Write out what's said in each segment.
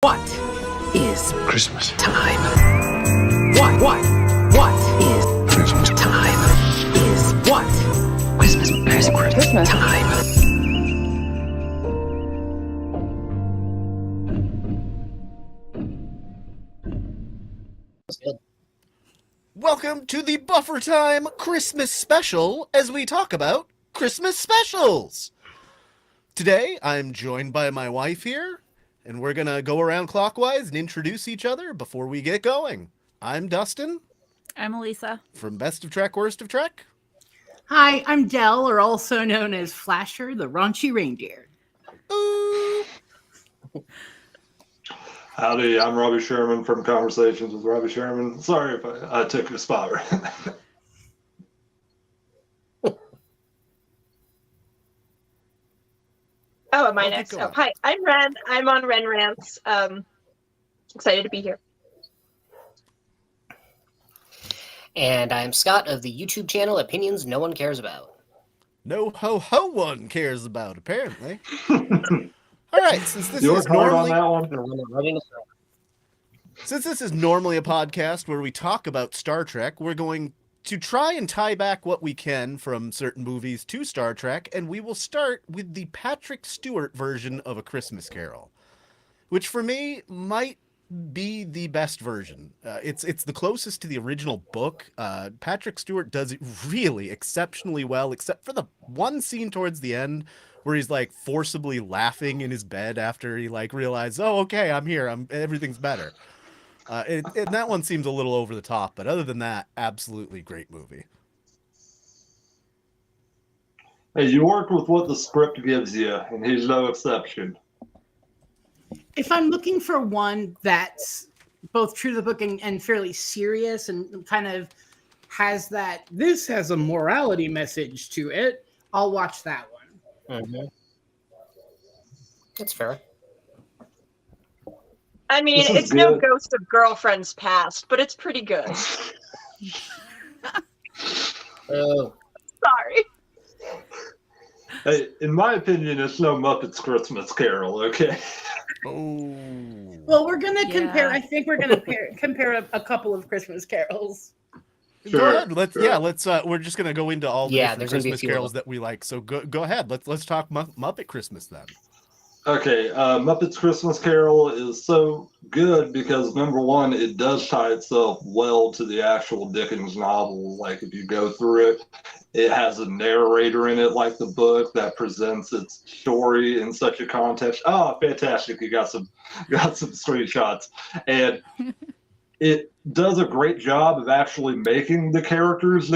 What is Christmas time? What is Christmas time? Is what? Christmas time. Welcome to the Buffer Time Christmas Special as we talk about Christmas specials. Today, I'm joined by my wife here, and we're going to go around clockwise and introduce each other before we get going. I'm Dustin. I'm Elisa. From Best of Trek, Worst of Trek. Hi, I'm Dell, or also known as Flasher, the raunchy reindeer. Ooh. Howdy, I'm Robbie Sherman from Conversations with Robbie Sherman. Sorry if I took your spot. Oh, am I next? Oh, hi, I'm Ren. I'm on Ren Rants. Excited to be here. And I'm Scott of the YouTube channel Opinions No One Cares About. No ho-ho one cares about, apparently. All right, since this You is worked hard on normally... that one. Since this is normally a podcast where we talk about Star Trek, we're going to try and tie back what we can from certain movies to Star Trek, and we will start with the Patrick Stewart version of A Christmas Carol, which for me might be the best version. It's the closest to the original book. Patrick Stewart does it really exceptionally well, except for the one scene towards the end where he's like forcibly laughing in his bed after he like realized, oh, okay, I'm here. Everything's better. And that one seems a little over the top, but other than that, absolutely great movie. Hey, you work with what the script gives you, and he's no exception. If I'm looking for one that's both true to the book and fairly serious and kind of has that, this has a morality message to it, I'll watch that one. Mm-hmm. That's fair. I mean, it's good. no Ghost of Girlfriend's Past, but it's pretty good. Oh. Sorry. Hey, in my opinion, it's no Muppets Christmas Carol, okay? Oh. Well, we're going to compare, Yeah. I think we're going to compare a couple of Christmas carols. Go Sure, ahead. Let's sure. we're just gonna go into all the Yeah, different there's gonna be a Christmas few of carols them. that we like. So go ahead. Let's talk Muppet Christmas then. Okay, Muppets Christmas Carol is so good because, number one, it does tie itself well to the actual Dickens novel. Like, if you go through it, it has a narrator in it, like the book, that presents its story in such a context. Oh, fantastic. You got some screenshots. And it does a great job of actually making the characters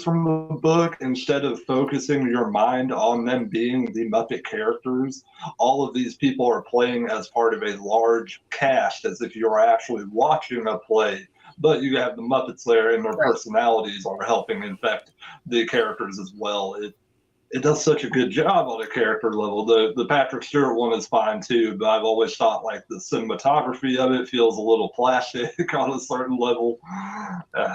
from the book instead of focusing your mind on them being the Muppet characters. All of these people are playing as part of a large cast, as if you're actually watching a play, but you have the Muppets there and their personalities are helping infect the characters as well. It does such a good job on a character level. The Patrick Stewart one is fine too, but I've always thought like the cinematography of it feels a little plastic on a certain level.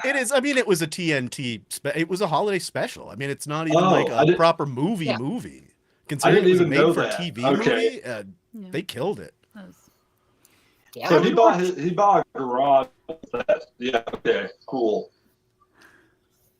It is. I mean, it was a TNT. It was a holiday special. I mean, it's not even like a proper movie. Considering it was a made-for-TV movie, they killed it. Yeah. So he bought a garage. Yeah. Okay. Cool.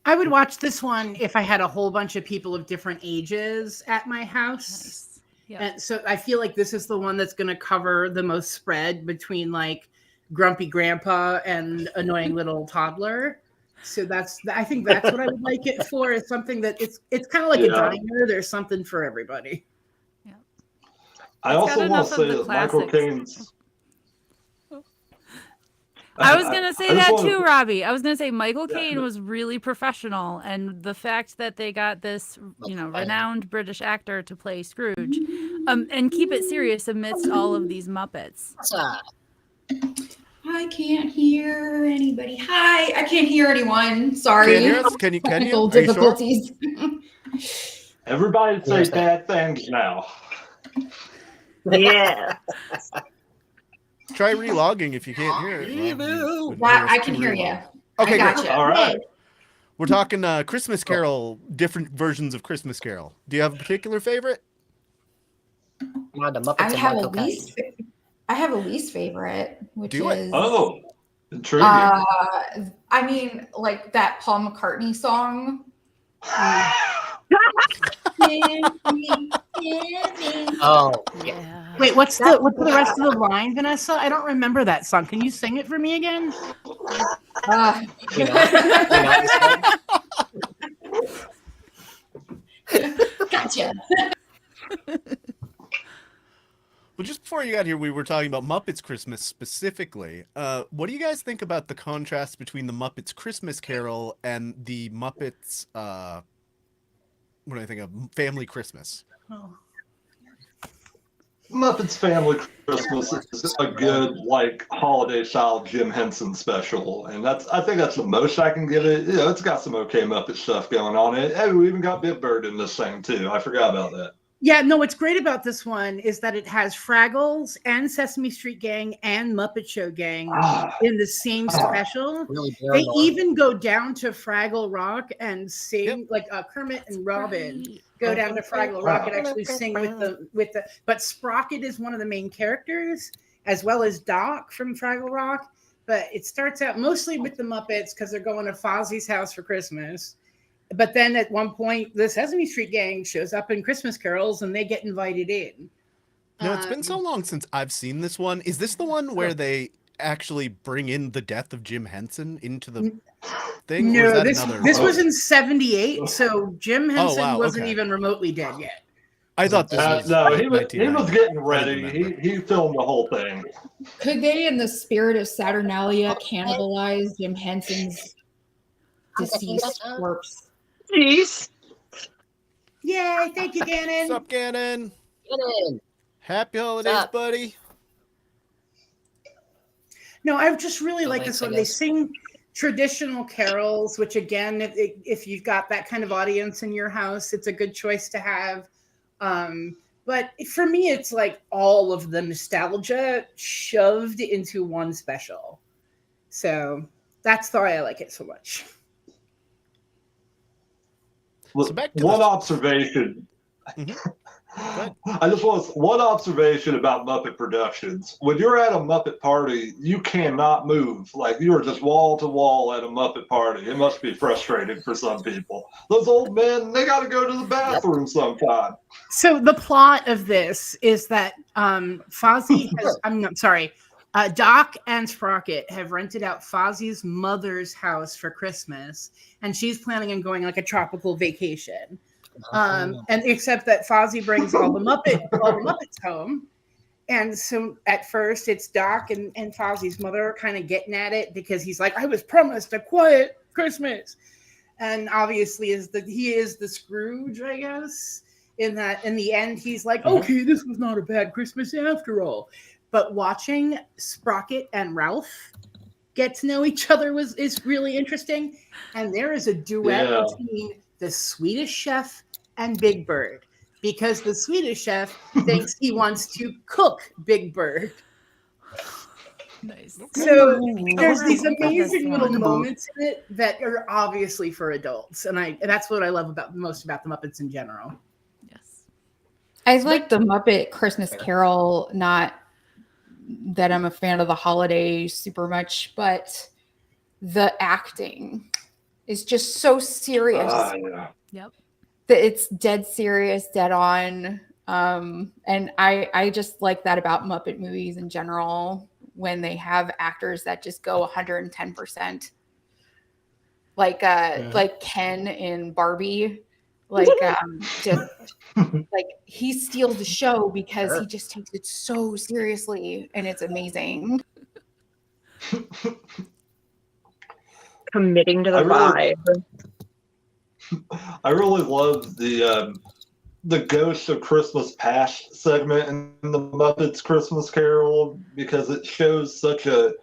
I would watch this one if I had a whole bunch of people of different ages at my house. Nice. Yeah. And so I feel like this is the one that's going to cover the most spread between like grumpy grandpa and annoying little toddler. So I think that's what I would like it for, is something that it's kind of like a diner. There's something for everybody. Yeah. I It's also got want to enough say of the that Michael classics. Caine's. I was going to say that wanna- too, Robbie. I was going to say Michael Caine was really professional, and the fact that they got this, renowned British actor to play Scrooge, and keep it serious amidst all of these Muppets. I can't hear anybody. Hi, I can't hear anyone. Sorry. Can you hear us? Can you? Technical Are you sure? difficulties. Everybody say bad things now. Yeah. Try relogging if you can't hear it. I can hear you. Okay, I got great. you. All right. We're talking Christmas Carol, different versions of Christmas Carol. Do you have a particular favorite? The Muppets I and have Michael at least. I have a least favorite, which Do it. is Oh, intriguing. I mean, like that Paul McCartney song. Oh, Yeah. Wait, what's the rest of the line, Vanessa? I don't remember that song. Can you sing it for me again? we not this one? Gotcha. Well, just before you got here, we were talking about Muppets Christmas specifically. What do you guys think about the contrast between the Muppets Christmas Carol and the Muppets, what do I think of, Family Christmas? Oh. Muppets Family Christmas is a good, like, holiday style Jim Henson special, and I think that's the most I can give it. You know, it's got some okay Muppet stuff going on. Hey, we even got Big Bird in this thing too. I forgot about that. Yeah, no, what's great about this one is that it has Fraggles and Sesame Street Gang and Muppet Show Gang in the same special. Really They even go down to Fraggle Rock and sing, like Kermit and Robin go down to Fraggle Rock and actually sing with the. But Sprocket is one of the main characters, as well as Doc from Fraggle Rock. But it starts out mostly with the Muppets because they're going to Fozzie's house for Christmas. But then at one point, the Sesame Street Gang shows up in Christmas carols and they get invited in. No, it's been so long since I've seen this one. Is this the one where they actually bring in the death of Jim Henson into the thing? No, or is that this was in '78, so Jim Henson wasn't okay. even remotely dead yet. I thought this was no, he was 1990. getting ready. He filmed the whole thing. Could they, in the spirit of Saturnalia, cannibalize Jim Henson's deceased corpse? Jeez. Yay, thank you, Gannon. What's up, Gannon? Gannon. Happy holidays, What's up? buddy. No, I just really like thanks, this one. I They guess. sing traditional carols, which again, if you've got that kind of audience in your house, it's a good choice to have. But for me, it's like all of the nostalgia shoved into one special. So that's why I like it so much. So back to one the- observation. ahead. I just want one observation about Muppet Productions. When you're at a Muppet party, you cannot move. Like, you are just wall to wall at a Muppet party. It must be frustrating for some people. Those old men, they got to go to the bathroom sometime. So the plot of this is that Fozzie has, Doc and Sprocket have rented out Fozzie's mother's house for Christmas, and she's planning on going like a tropical vacation. And except that Fozzie brings all the Muppets home. And so at first it's Doc and Fozzie's mother kind of getting at it because he's like, I was promised a quiet Christmas. And obviously he is the Scrooge, I guess. In that, in the end, he's like, okay, this was not a bad Christmas after all. But watching Sprocket and Ralph get to know each other is really interesting. And there is a duet between the Swedish Chef and Big Bird, because the Swedish Chef thinks he wants to cook Big Bird. Nice. So there's these amazing little moments in it that are obviously for adults, and that's what I love most about the Muppets in general. Yes. I like the Muppet Christmas Carol, not that I'm a fan of the holiday super much, but the acting is just so serious. Yep. That it's dead serious, dead on. And I just like that about Muppet movies in general, when they have actors that just go 110%. Like Ken in Barbie. Like just like he steals the show because he just takes it so seriously, and it's amazing. Committing to the vibe. I really love the Ghost of Christmas Past segment in the Muppets Christmas Carol, because it shows such a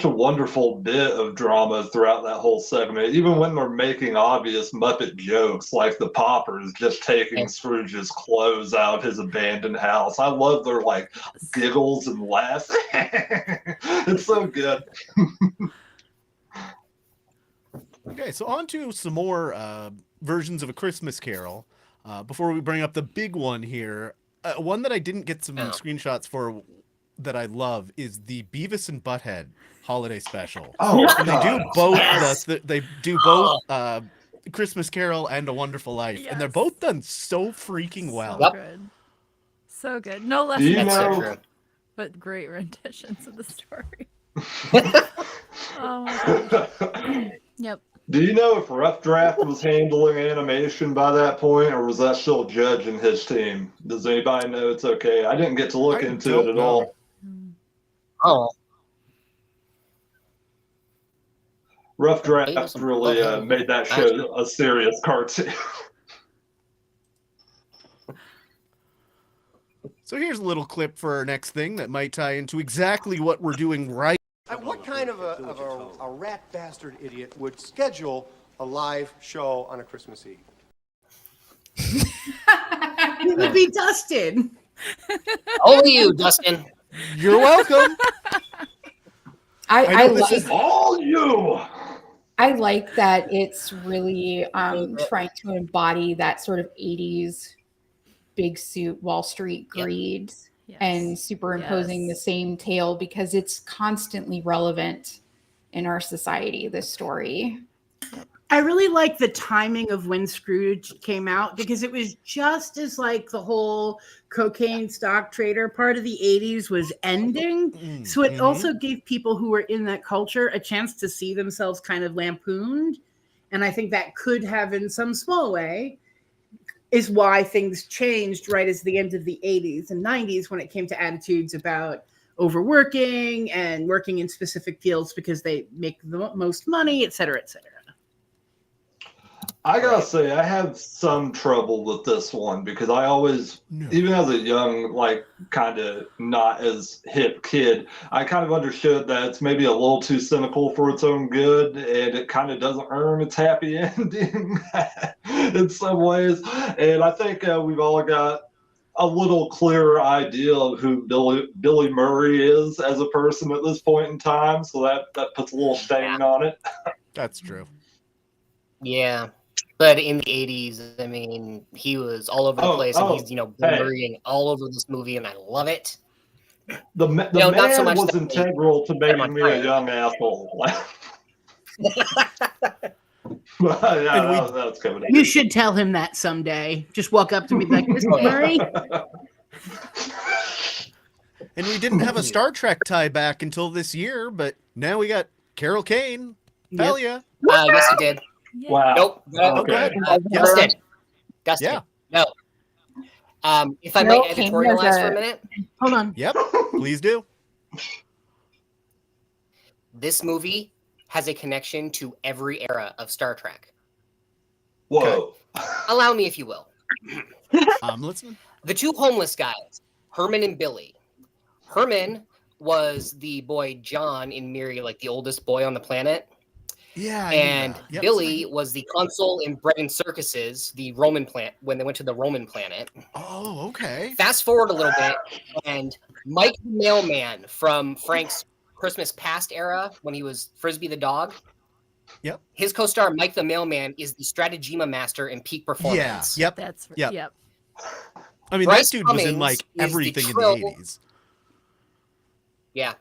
wonderful bit of drama throughout that whole segment. Even when they're making obvious Muppet jokes, like the Poppers just taking Scrooge's clothes out of his abandoned house. I love their like giggles and laughs. It's so good. Okay, so on to some more versions of A Christmas Carol. Before we bring up the big one here, one that I didn't get some screenshots for that I love is the Beavis and Butthead holiday special. Oh, And they do God. both Yes. they do both Christmas Carol and A Wonderful Life, and they're Yes. both done so freaking well. So Yep. good. So good. No less Do you That's so know? true. but great renditions of the story. Oh my gosh. Yep. Do you know if Rough Draft was handling animation by that point, or was that still Judge and his team? Does anybody know? It's okay. I didn't get to look I into don't it at know. all. Oh, Rough Draft Beavis and really Butthead. made that show a serious cartoon. So here's a little clip for our next thing that might tie into exactly what we're doing right. What kind of a rat bastard idiot would schedule a live show on a Christmas Eve? It would be Dustin. Only you, Dustin. You're welcome. I know this like is- All you! I like that it's really trying to embody that sort of 80s big suit Wall Street greed Yes. and superimposing the same tale because it's constantly relevant in our society, this story. I really like the timing of when Scrooge came out because it was just as like the whole cocaine stock trader part of the 80s was ending. So it also gave people who were in that culture a chance to see themselves kind of lampooned. And I think that could have, in some small way, is why things changed right as the end of the 80s and 90s when it came to attitudes about overworking and working in specific fields because they make the most money, et cetera, et cetera. I gotta say, I have some trouble with this one because I always, even as a young, like, kind of not as hip kid, I kind of understood that it's maybe a little too cynical for its own good, and it kind of doesn't earn its happy ending in some ways. And I think we've all got a little clearer idea of who Billy Murray is as a person at this point in time, so that puts a little stain on it. That's true. Yeah. But in the 80s, I mean, he was all over the place, and he's, blurring all over this movie, and I love it. The man not so much was that integral to making me a young asshole. That's coming. You should tell him that someday. Just walk up to me like, Mr. Murray. And we didn't have a Star Trek tie back until this year, but now we got Carol Kane. Hell yeah. Yes, he did. Wow. Nope. Okay. Dustin. Yeah. No. If I Carol might Kane editorialize was for a minute, Hold on. Yep. Please do. this movie has a connection to every era of Star Trek. Whoa. Allow me, if you will. I'm listening. The two homeless guys, Herman and Billy. Herman was the boy John in Miri, like the oldest boy on the planet. Yeah. And Billy was the consul in Bread and Circuses, the Roman planet, when they went to the Roman planet. Oh, okay. Fast forward a little bit, and Mike the Mailman from Frank's Christmas Past era, when he was Frisbee the dog. Yep. His co-star Mike the Mailman is the Stratagema master in Peak Performance. Yeah. Yep. That's Yep. yep. I mean, Bryce that dude was in Cummings like is the everything in Trill. the 80s. Yeah.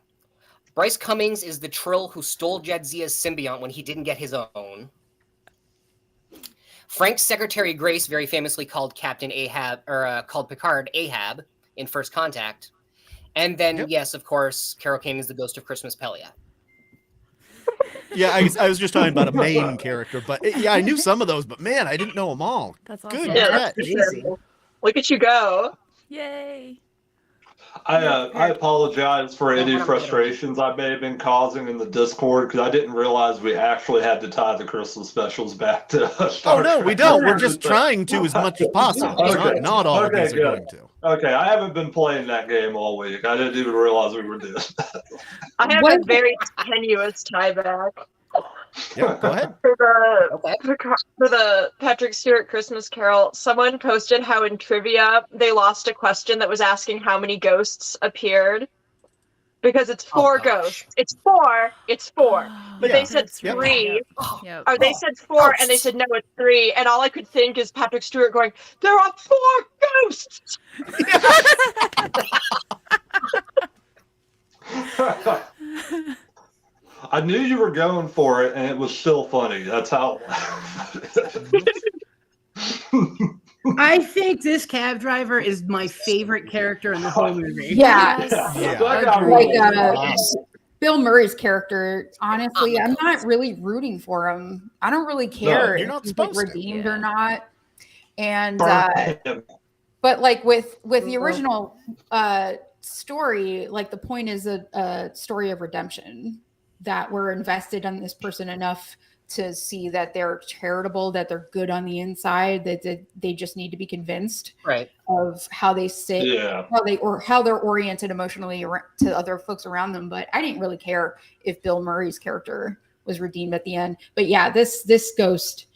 Bryce Cummings is the Trill who stole Jadzia's symbiont when he didn't get his own. Frank's secretary Grace very famously called Captain Ahab, or called Picard Ahab in First Contact. And then, yes, of course, Carol Kane is the ghost of Christmas Pelia. Yeah, I was just talking about a main character, but yeah, I knew some of those, but man, I didn't know them all. That's awesome. Good Yeah, catch. that's true. Look at you go. Yay. I apologize for any frustrations I may have been causing in the Discord because I didn't realize we actually had to tie the Christmas specials back to Star Oh no, Trek. we don't. We're just trying to as much as possible. Okay. Not all Okay, of these are good. going to. Okay, I haven't been playing that game all week. I didn't even realize we were doing that. I have What a is- very tenuous tie back Yeah, go ahead. for the Okay. for the Patrick Stewart Christmas Carol. Someone posted how in trivia they lost a question that was asking how many ghosts appeared because it's four gosh. ghosts. It's four. But Yeah. they said That's right. three. Yep. Or they said four, and they said no, it's three. And all I could think is Patrick Stewart going, "There are four ghosts." I knew you were going for it, and it was still funny. That's how. I think this cab driver is my favorite character in the whole movie. Yeah. Yes. Yeah. That guy Like rules. Yes. Bill Murray's character, honestly, On I'm the not coast. really rooting for him. I don't really care you're if not he's like supposed to. redeemed Yeah. or not. And Burn him. but like with the original story, like the point is a story of redemption, that we're invested in this person enough to see that they're charitable, that they're good on the inside, that they just need to be convinced Right. of how they sit, Yeah. how they're oriented emotionally to other folks around them. But I didn't really care if Bill Murray's character was redeemed at the end. But yeah, this ghost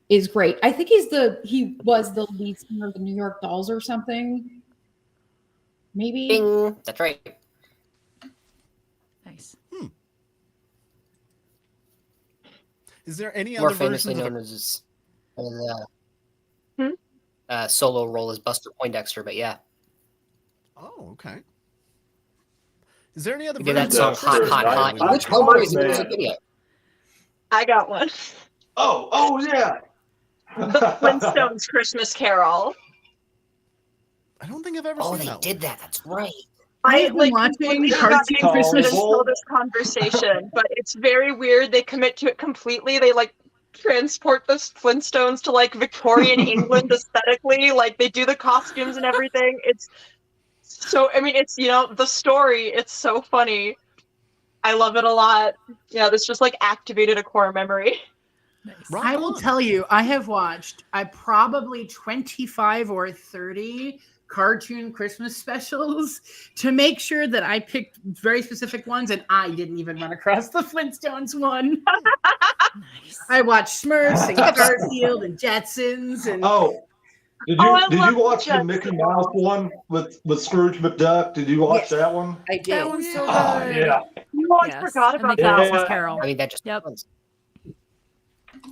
is great. I think he was the lead singer of the New York Dolls or something. Maybe. Bing. That's right. Nice. Is there any More other famously versions of known as Hmm? solo role as Buster Poindexter, but yeah. Oh, okay. Is there any other We did that versions song of Hot, Hot, Christmas Hot, Carol? which Bill Murray's in the man. music video. I got one. Oh yeah. The Flintstones Christmas Carol. I don't think I've ever Oh, seen they that did one. that. That's right. I I've been like watching completely got cartoon interested Christmas. until this conversation, but it's very weird. They commit to it completely. They like transport the Flintstones to like Victorian England aesthetically. Like they do the costumes and everything. It's so. I mean, it's the story. It's so funny. I love it a lot. Yeah, this just like activated a core memory. Nice. Rock I will on. tell you, I have watched probably 25 or 30 cartoon Christmas specials to make sure that I picked very specific ones, and I didn't even run across the Flintstones one. Nice. I watched Smurfs and Garfield and Jetsons and Oh, did I you love watch the the Mickey Jetsons. Mouse one with Scrooge McDuck? Did you watch Yes. that one? I That did. one's so Oh good. yeah. Oh, I Yes. forgot And the about that Christmas one. Carol. I mean, that just Yep.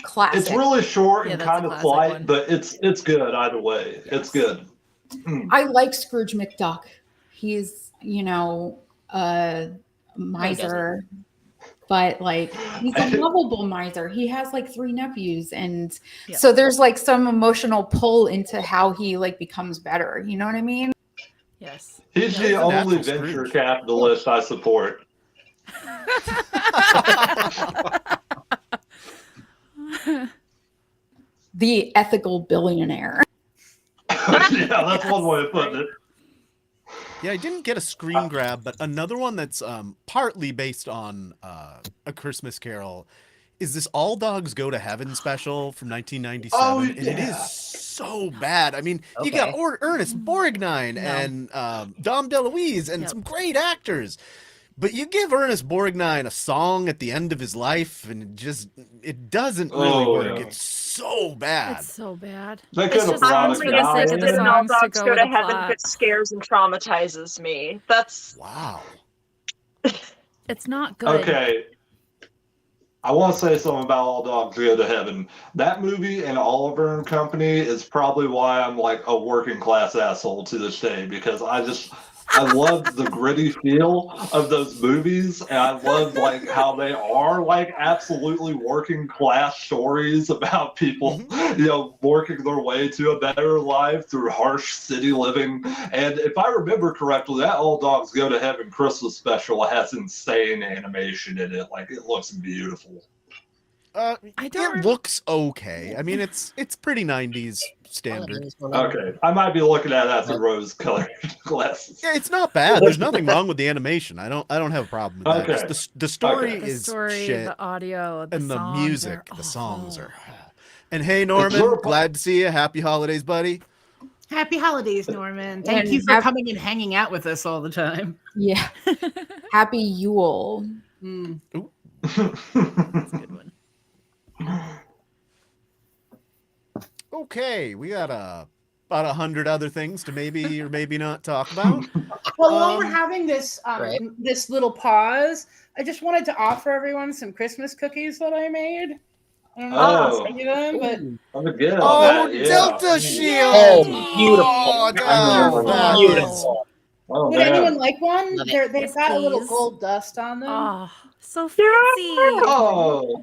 Classic. It's really short Yeah, and that's a kind of classic light, one. but it's good either way. It's good. I like Scrooge McDuck. He's, a miser, but like he's a lovable miser. He has like 3 nephews, and Yeah. so there's like some emotional pull into how he like becomes better. You know what I mean? Yes. He's Yeah, the he's a only natural venture Scrooge. capitalist I support. The ethical billionaire. Yeah, that's one way of putting it. Yeah, I didn't get a screen grab, but another one that's partly based on A Christmas Carol is this All Dogs Go to Heaven special from 1997. Oh, And it yeah. is so bad. I mean, you got Okay. Ernest Borgnine No. and Dom DeLuise and Yep. some great actors. But you give Ernest Borgnine a song at the end of his life, and it doesn't really Oh, work. yeah. It's so bad. It's so bad. They It's could have just brought songs a for the guy sake of the in. song. All Songs to dogs go go with to the heaven, plot. but scares and traumatizes me. That's Wow. It's not good. Okay. I want to say something about All Dogs Go to Heaven. That movie and Oliver and Company is probably why I'm like a working class asshole to this day, because I love the gritty feel of those movies, and I love like how they are like absolutely working class stories about people, working their way to a better life through harsh city living. And if I remember correctly, that All Dogs Go to Heaven Christmas special has insane animation in it. Like it looks beautiful. It looks okay. I mean, it's pretty 90s standard. Okay, I might be looking at that through rose-colored glasses. Yeah, it's not bad. There's nothing wrong with the animation. I don't have a problem with that. Okay. Just the story The is story, shit, the audio, the and the songs music. are The songs awful. are. And hey, Norman, glad to see you. Happy holidays, buddy. Happy holidays, Norman. Thank And you for coming and hanging out with us all the time. Yeah. Happy Yule. Mm. That's a good one. Okay, we got about 100 other things to maybe or maybe not talk about. Well, while we're having this Right. this little pause, I just wanted to offer everyone some Christmas cookies that I made. I don't know Oh. if you see them, but I'm good. Oh, on that, yeah. Delta Shield! Oh, beautiful. Oh, I love that. Beautiful. Oh, Would man. anyone like one? Love it. They've Yes, got a little please. gold dust on them. Oh, so fancy. Oh,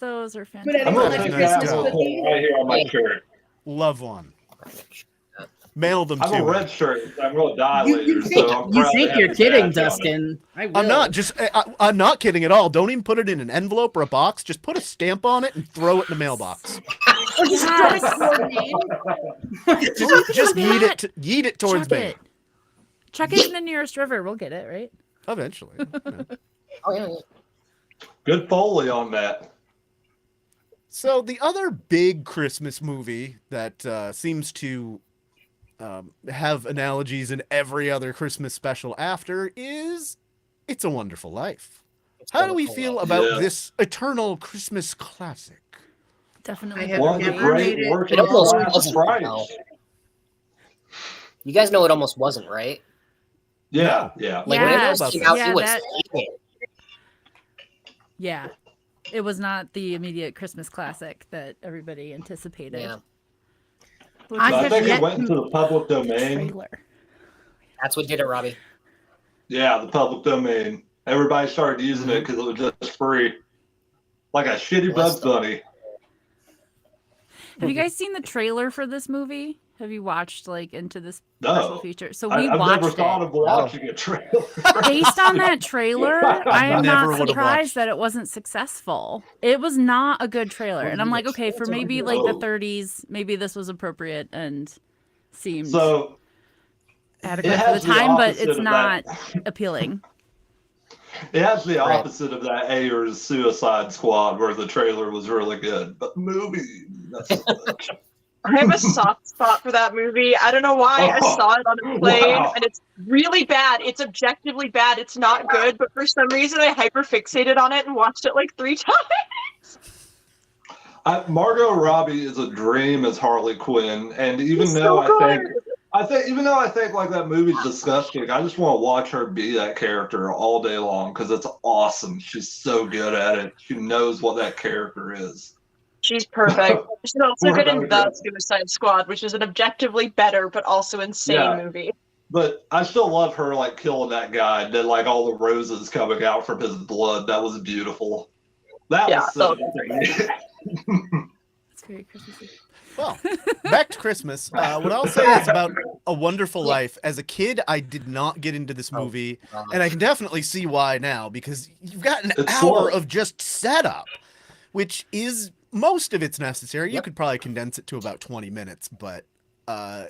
Those are Would fantastic. I'm anyone going like to a take that Christmas and put cookie? it right here on my shirt. Love one. Mail them I'm to a me. red shirt. I'm going to die You later, think, so I'm you proud to think have you're the kidding, badge on it. Dustin. I will. I'm not just. I'm not kidding at all. Don't even put it in an envelope or a box. Just put a stamp on it and throw it in the mailbox. Or just Yes. drop it to your name. Just yeet that. yeet it towards Chuck me. it. Chuck it in the nearest river. We'll get it, right? Eventually. Yeah. Oh yeah. Good Foley on that. So the other big Christmas movie that seems to have analogies in every other Christmas special after is It's a Wonderful Life. How do we feel about Yeah. this eternal Christmas classic? Definitely. I have One of the never great made it. working It almost class wasn't, Christ. though. You guys know it almost wasn't, right? Yeah, yeah. Like Yeah. when it I first know came about out, that. it was Yeah, hated. Yeah. It was not the immediate Christmas classic that everybody anticipated. Yeah. Which I I have think yet it went to- into the public domain. trailer. That's what did it, Robbie. Yeah, the public domain. Everybody started using it because it was just free. Like a shitty Bugs Bunny. Have you guys seen the trailer for this movie? Have you watched like into this No. special feature? So we I've watched never thought it. of watching a trailer. Based on that trailer, I am Never not would've watched. surprised that it wasn't successful. It was not a good trailer. And I'm like, okay, for maybe like the 30s, maybe this was appropriate and seemed So adequate it for the has the time, but opposite it's of not that. appealing. It has the Right. opposite of that Ayers Suicide Squad where the trailer was really good, but the movie, not so much. I have a soft spot for that movie. I don't know why. I saw it on a plane, Wow. and it's really bad. It's objectively bad. It's not good, but for some reason I hyperfixated on it and watched it like 3 times. Margot Robbie is a dream as Harley Quinn, and even She's though so I think even though I think like that movie's disgusting, I just want to watch her be that character all day long because it's awesome. She's so good at it. She knows what that character is. She's perfect. She's also good in Without The Suicide Squad, which is an objectively better but also insane Yeah. movie. But I still love her like killing that guy, and then like all the roses coming out from his blood. That was beautiful. That Yeah, was so It's very Christmassy. Well, back to Christmas. What I'll say is about A Wonderful Life. As a kid, I did not get into this movie, and I can definitely see why now, because you've got an It's hour slow. of just setup, which is most of it's necessary. You Yep. could probably condense it to about 20 minutes, but I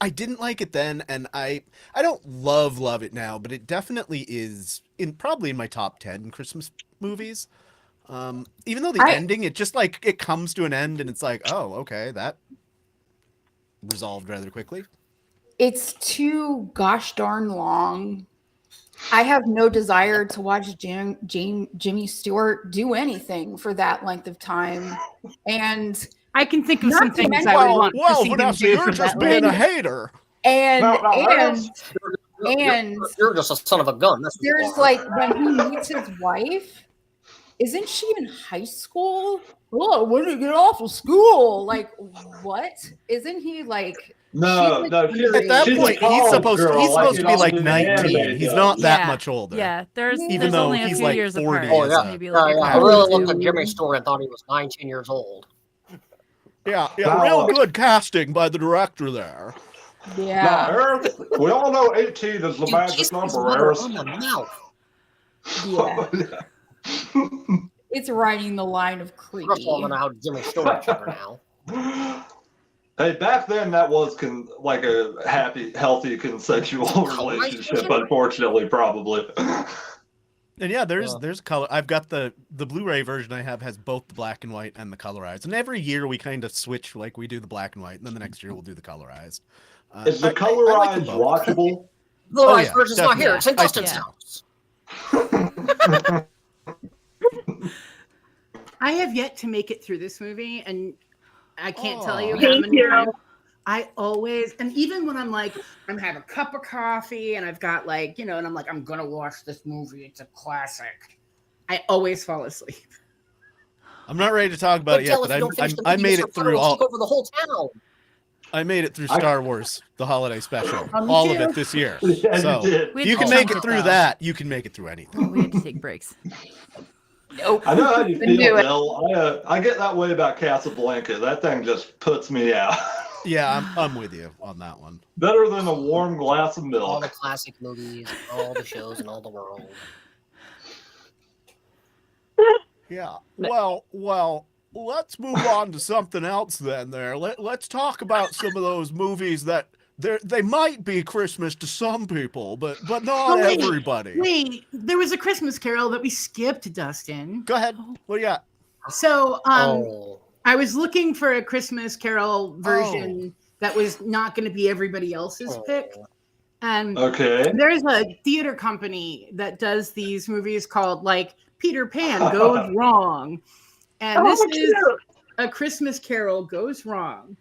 didn't like it then, and I don't love it now, but it definitely is probably in my top 10 Christmas movies. Even though the ending, it just like it comes to an end and it's like, oh, okay, that resolved rather quickly. It's too gosh darn long. I have no desire to watch Jimmy Stewart do anything for that length of time. And I can think of Not some to things mention- I would want to Well, see him Vanessa, do you're for just that being a length. hater. and You're just a son of a gun. That's what you there's are. like when he meets his wife, isn't she in high school? Oh, when did you get off of school? Like, what? Isn't he like? No, she's, no. like, She's, At that she's a point, he's college supposed girl, to be like in the 19. anime He's does. not that Yeah. much older. Yeah, there's Even there's though only a he's few like years 40 apart. as Oh a- yeah, Maybe yeah, like a yeah. I couple really or looked two. at Jimmy Stewart and thought he was 19 years old. Yeah, Now, real good casting by the director there. Yeah. Now, Eric, we all know 18 is the Dude, magic kiss his number, mother Eric. on the mouth. Yeah. It's riding the line of creepy. First of all, I know how Jimmy Stewart are now. Hey, back then that was like a happy, healthy, consensual relationship. Unfortunately, probably. And yeah, there's color. I've got the Blu-ray version I have has both the black and white and the colorized. And every year we kind of switch, like we do the black and white, and then the next year we'll do the colorized. Is the I like them colorized both. watchable? The Oh, right yeah, version's not here. It's in definitely. Dustin's Yeah. house. I have yet to make it through this movie, and I can't tell you Aw. how Thank many you. times I always, and even when I'm like, I'm having a cup of coffee and I've got like, and I'm like, I'm gonna watch this movie. It's a classic. I always fall asleep. I'm not ready to talk about it yet, Tell but if you don't finish the I movie, made Mr. it Potter through will all. take over the whole town. I made it through Star Wars, the holiday special, Me all too. of it this year. Yeah, So you did. if you can make it through that, you can make it through anything. We had to take breaks. Nope. I know how you Couldn't feel, do it. Bill. I get that way about Casablanca. That thing just puts me out. Yeah, I'm with you on that one. Better than a warm glass of All milk. the classic movies, all the shows in all the world. Yeah. Well, let's move on to something else then there. Let's talk about some of those movies that they might be Christmas to some people, but not Oh, wait. everybody. Wait, there was a Christmas Carol that we skipped, Dustin. Go ahead. What do you got? So, Oh, I was looking for a Christmas Carol version that was not going to be everybody else's pick. And Okay. there's a theater company that does these movies called like Peter Pan Goes Wrong. And this is A Christmas Carol Goes Wrong.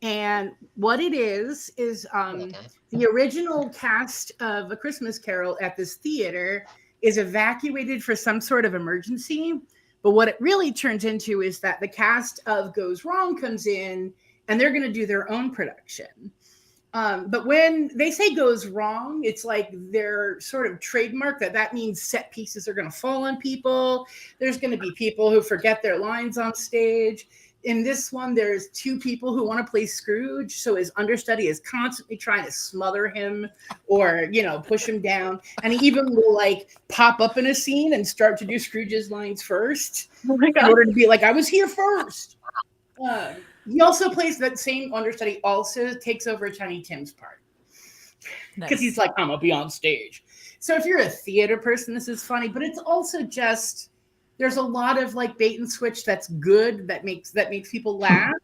And what it is the original cast of A Christmas Carol at this theater is evacuated for some sort of emergency. But what it really turns into is that the cast of Goes Wrong comes in and they're going to do their own production. But when they say goes wrong, it's like their sort of trademark that means set pieces are going to fall on people. There's going to be people who forget their lines on stage. In this one, there's two people who want to play Scrooge. So his understudy is constantly trying to smother him or, push him down. And he even will like pop up in a scene and start to do Scrooge's lines first in order to be like, I was here first. He also plays that same understudy, also takes over Tiny Tim's part. Because he's like, I'm going to be on stage. So if you're a theater person, this is funny, but it's also just, there's a lot of like bait and switch that's good, that makes people laugh.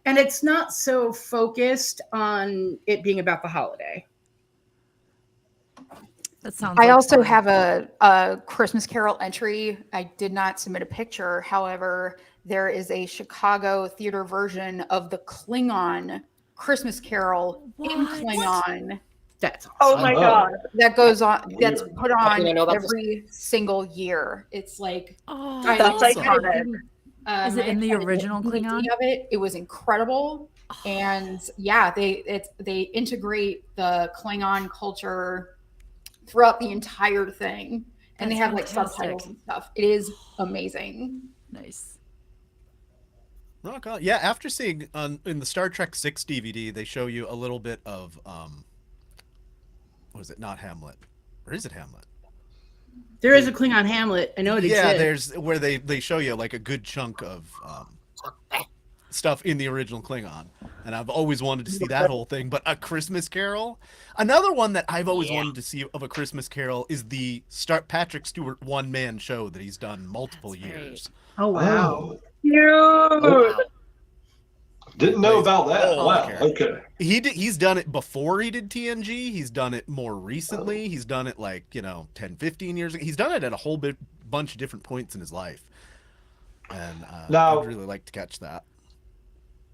And it's not so focused on it being about the holiday. That sounds I like also fun. have a Christmas Carol entry. I did not submit a picture. However, there is a Chicago theater version of the Klingon Christmas Carol in Klingon. That's awesome. Oh my god. That goes on. That's put How do on you know about every single year. It's like That's I had iconic. Is it in the had an original DVD Klingon? of it? It was incredible. And yeah, they integrate the Klingon culture throughout the entire thing, and they That's have like fantastic. subtitles and stuff. It is amazing. Nice. Rock on. Yeah, after seeing in the Star Trek 6 DVD, they show you a little bit of what is it? Not Hamlet, or is it Hamlet? There is a Klingon Hamlet. I know it exists. Yeah, there's where they show you like a good chunk of stuff in the original Klingon, and I've always wanted to see that whole thing. But A Christmas Carol, another one that I've always wanted to see of A Christmas Carol is the Patrick Stewart one-man show that he's done multiple years. Oh wow. Cute. wow. Didn't know about that. Oh, Wow. okay. Okay. He's done it before he did TNG. He's done it more recently. He's done it like 10, 15 years ago. He's done it at a whole bunch of different points in his life, and Now- I'd really like to catch that.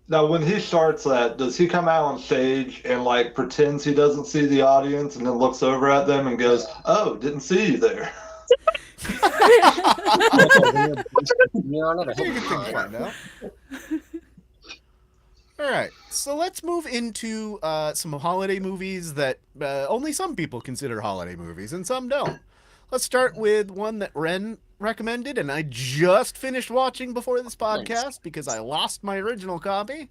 Now, when he starts that, does he come out on stage and like pretends he doesn't see the audience and then looks over at them and goes, "Oh, didn't see you there"? You're on it. I hope You you can are. find out. All right, so let's move into some holiday movies that only some people consider holiday movies and some don't. Let's start with one that Ren recommended, and I just finished watching before this podcast because I lost my original copy.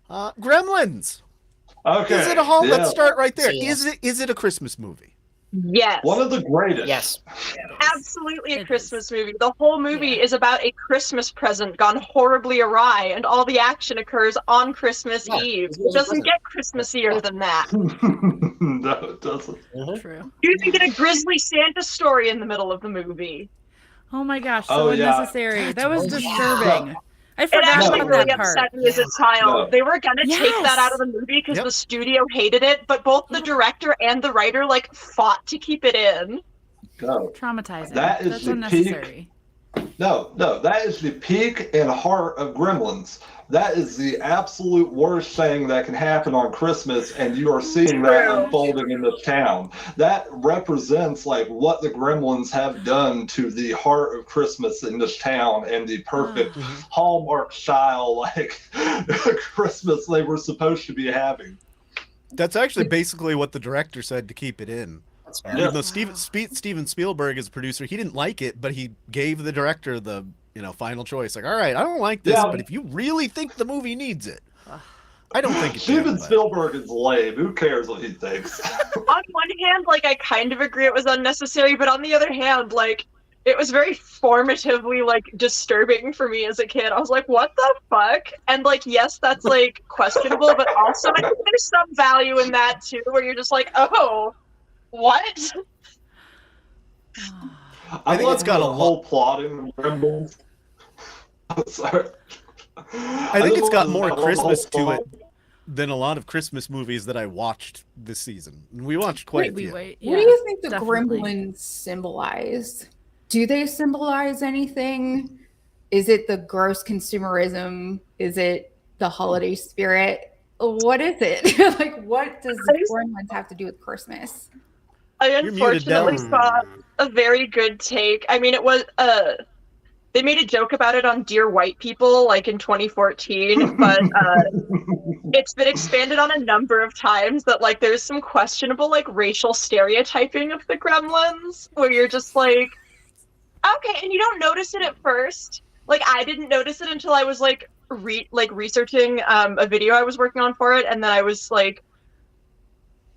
Gremlins. Okay. Is it a holiday? Yeah. Let's start right there. Yes. Is it a Christmas movie? Yes. One of the greatest. Yes. Absolutely a It Christmas movie. The whole movie is about a Christmas present gone horribly awry, and all the action occurs on Christmas Yeah, Eve. it's It really doesn't pleasant. get Christmassier than that. No, it doesn't. True. You even get a grisly Santa story in the middle of the movie. Oh my gosh, so Oh, yeah. unnecessary. That was That's- disturbing. I It forgot actually about really that part. upset me as a child. No. They were gonna take that Yes. out of the movie because Yep. the studio hated it, but both the director and the writer fought to keep it in. No. Traumatizing. That is That's the unnecessary. No, that is the peak and heart of Gremlins. That is the absolute worst thing that can happen on Christmas, and you are seeing that True. unfolding in this town. That represents like what the Gremlins have done to the heart of Christmas in this town and the perfect Hallmark style like Christmas they were supposed to be having. That's actually basically what the director said to keep it in. That's fair. Even though Steven Spielberg is a producer, he didn't like it, but he gave the director the final choice. Like, all right, I don't like this, but if you really think the movie needs it, I don't think it Steven did, Spielberg is lame. Who cares what he thinks? On one hand, like I kind of agree it was unnecessary, but on the other hand, like it was very formatively like disturbing for me as a kid. I was like, what the fuck? And like, yes, that's like questionable, but also I think there's some value in that too, where you're just like, oh, what? I think it's got a whole plot in Gremlins. Sorry. I think it's got more Christmas to it than a lot of Christmas movies that I watched this season. We watched quite a few. What do you think the Gremlins symbolize? Do they symbolize anything? Is it the gross consumerism? Is it the holiday spirit? What is it? Like, what does the Gremlins have to do with Christmas? I unfortunately saw a very good take. I mean, it was they made a joke about it on Dear White People like in 2014, but it's been expanded on a number of times that like there's some questionable like racial stereotyping of the Gremlins where you're just like, okay, and you don't notice it at first. Like I didn't notice it until I was like researching a video I was working on for it, and then I was like,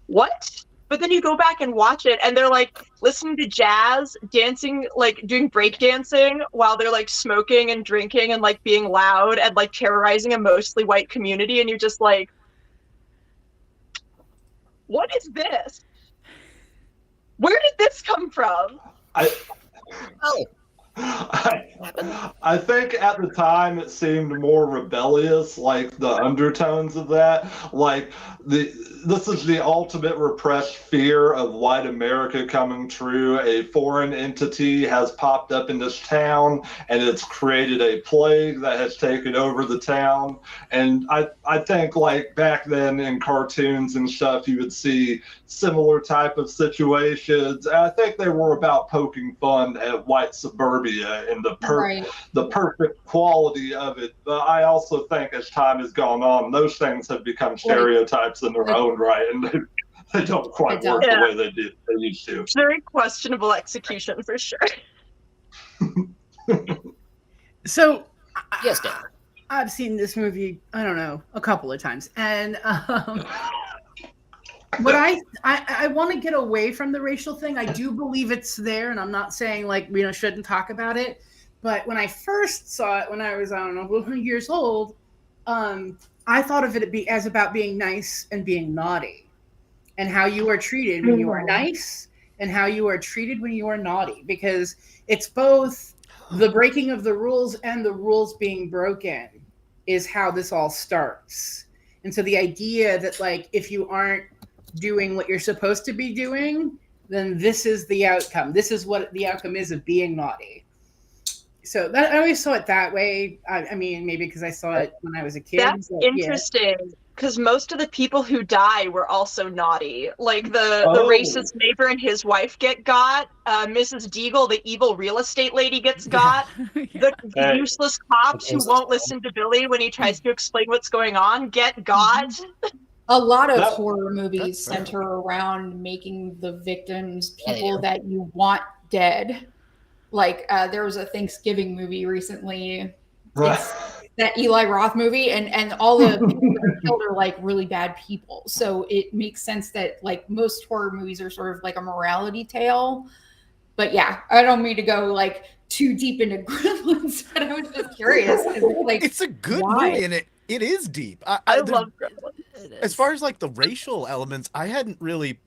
what? But then you go back and watch it, and they're like listening to jazz, dancing, like doing break dancing while they're like smoking and drinking and like being loud and like terrorizing a mostly white community. And you're just like, what is this? Where did this come from? I think at the time it seemed more rebellious, like the undertones of that. Like this is the ultimate repressed fear of white America coming true. A foreign entity has popped up in this town and it's created a plague that has taken over the town. And I think like back then in cartoons and stuff, you would see similar type of situations. And I think they were about poking fun at white suburbia and the perfect quality of it. But I also think as time has gone on, those things have become stereotypes in their own right, and they don't quite work the way they used to. It's very questionable execution for sure. So, yes, Dan. I've seen this movie, I don't know, a couple of times, and but I want to get away from the racial thing. I do believe it's there, and I'm not saying like we shouldn't talk about it. But when I first saw it, when I was years old, I thought of it as about being nice and being naughty, and how you are treated when you are nice, and how you are treated when you are naughty, because it's both the breaking of the rules and the rules being broken is how this all starts. And so the idea that like if you aren't doing what you're supposed to be doing, then this is the outcome. This is what the outcome is of being naughty. So that I always saw it that way. I mean, maybe because I saw it when I was a kid. That's interesting, because most of the people who die were also naughty. Like the racist neighbor and his wife get got. Mrs. Deagle, the evil real estate lady, gets got. The useless cops who won't listen to Billy when he tries to explain what's going on get got. A lot of horror movies center around making the victims people that you want dead. Like there was a Thanksgiving movie recently, that Eli Roth movie, and all the people that are killed are like really bad people. So it makes sense that like most horror movies are sort of like a morality tale. But yeah, I don't mean to go like too deep into Gremlins, but I was just curious. Like, it's a good movie, and it is deep. I love Gremlins. As far as like the racial elements, I hadn't really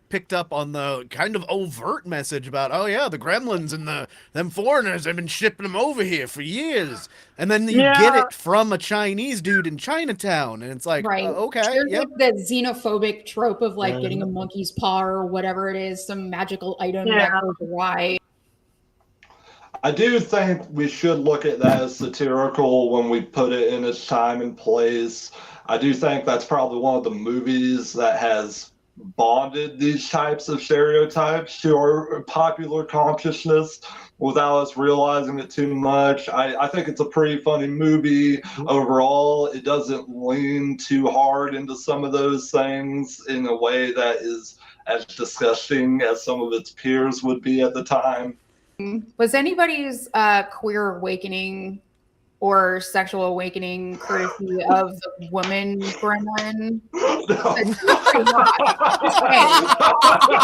picked up on the kind of overt message about, oh yeah, the Gremlins and them foreigners have been shipping them over here for years, and then you get it from a Chinese dude in Chinatown, and it's like, okay, there's like that xenophobic trope of like getting a monkey's paw or whatever it is, some magical item that goes awry. I do think we should look at that as satirical when we put it in its time and place. I do think that's probably one of the movies that has bonded these types of stereotypes to our popular consciousness without us realizing it too much. I think it's a pretty funny movie overall. It doesn't lean too hard into some of those things in a way that is as disgusting as some of its peers would be at the time. Was anybody's queer awakening or sexual awakening courtesy of the woman gremlin? It's pretty hot.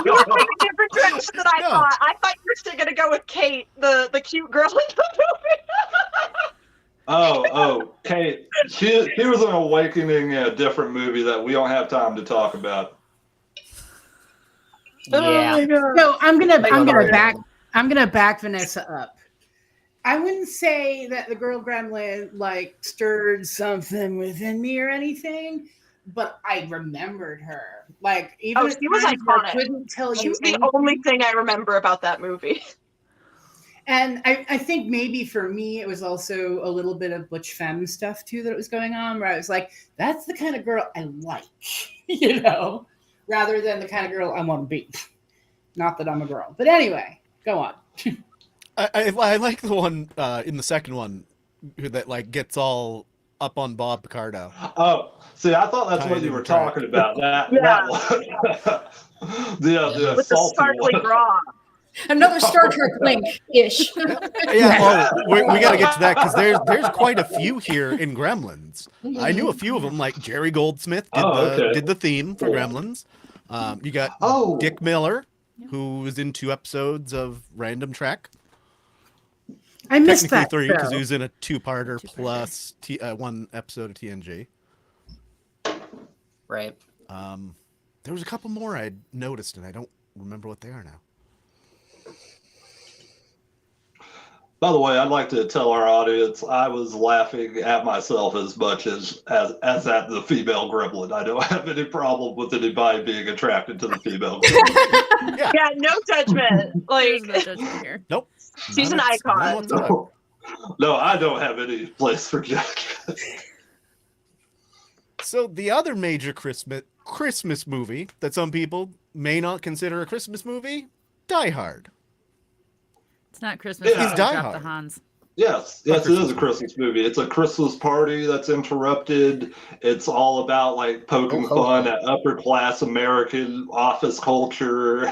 You were thinking a different direction than I thought. I thought you were still going to go with Kate, the cute girl in the movie. Kate. She was an awakening in a different movie that we don't have time to talk about. Yeah. So I'm gonna back Vanessa up. I wouldn't say that the girl gremlin like stirred something within me or anything, but I remembered her. Like even she was iconic. I couldn't tell She you was the anything. only thing I remember about that movie. And I think maybe for me it was also a little bit of butch femme stuff too that was going on, where I was like, that's the kind of girl I like, you know, rather than the kind of girl I want to be. Not that I'm a girl, but anyway, go on. I like the one in the second one that like gets all up on Bob Picardo. Oh, see, I thought that's what you were talking about. That one. the With the sparkly bra. Another Star Trek link-ish. Yeah, we got to get to that because there's quite a few here in Gremlins. I knew a few of them, like Jerry Goldsmith did the theme for Gremlins. You got Dick Miller, who was in 2 episodes of Random Trek. I missed Technically that 3 because show. he was in a 2-parter plus 1 episode of TNG. Right. There was a couple more I noticed, and I don't remember what they are now. By the way, I'd like to tell our audience I was laughing at myself as much as at the female gremlin. I don't have any problem with anybody being attracted to the female gremlin. Yeah, no judgment. Like, There's no judgment here. Nope. She's an icon. No, I don't have any place for judgment. So the other major Christmas movie that some people may not consider a Christmas movie, Die Hard. It's not Christmas. Yeah. It's Die Drop Hard. the Hans. Yes, it is a Christmas movie. It's a Christmas party that's interrupted. It's all about like poking fun at upper class American office culture.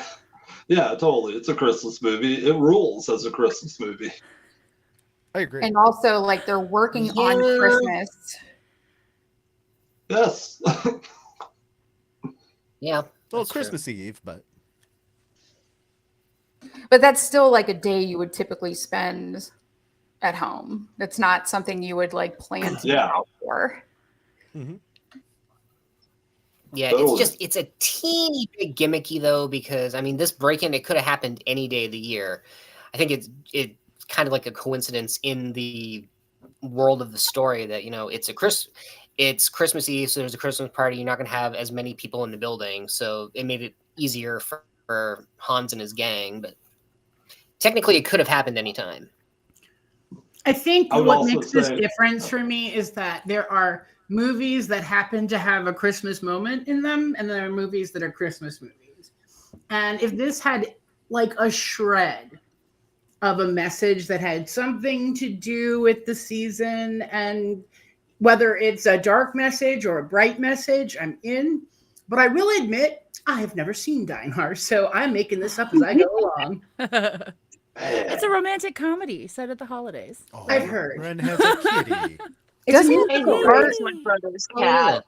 Yeah, totally. It's a Christmas movie. It rules as a Christmas movie. I agree. And also, like, they're working on Christmas. Yes. Yeah. Well, Christmas Eve, but that's still like a day you would typically spend at home. That's not something you would like plan to go out for. Mm-hmm. Yeah, it's a teeny bit gimmicky though, because I mean, this break-in, it could have happened any day of the year. I think it's kind of like a coincidence in the world of the story that, you know, it's Christmas Eve, so there's a Christmas party. You're not going to have as many people in the building, so it made it easier for Hans and his gang. But technically, it could have happened anytime. I think what makes this difference for me is that there are movies that happen to have a Christmas moment in them, and there are movies that are Christmas movies. And if this had like a shred of a message that had something to do with the season, and whether it's a dark message or a bright message, I'm in. But I will admit, I have never seen Die Hard, so I'm making this up as I go along. It's a romantic comedy set at the holidays. Oh, I've heard. Ren has a kitty. Doesn't my brother's cat.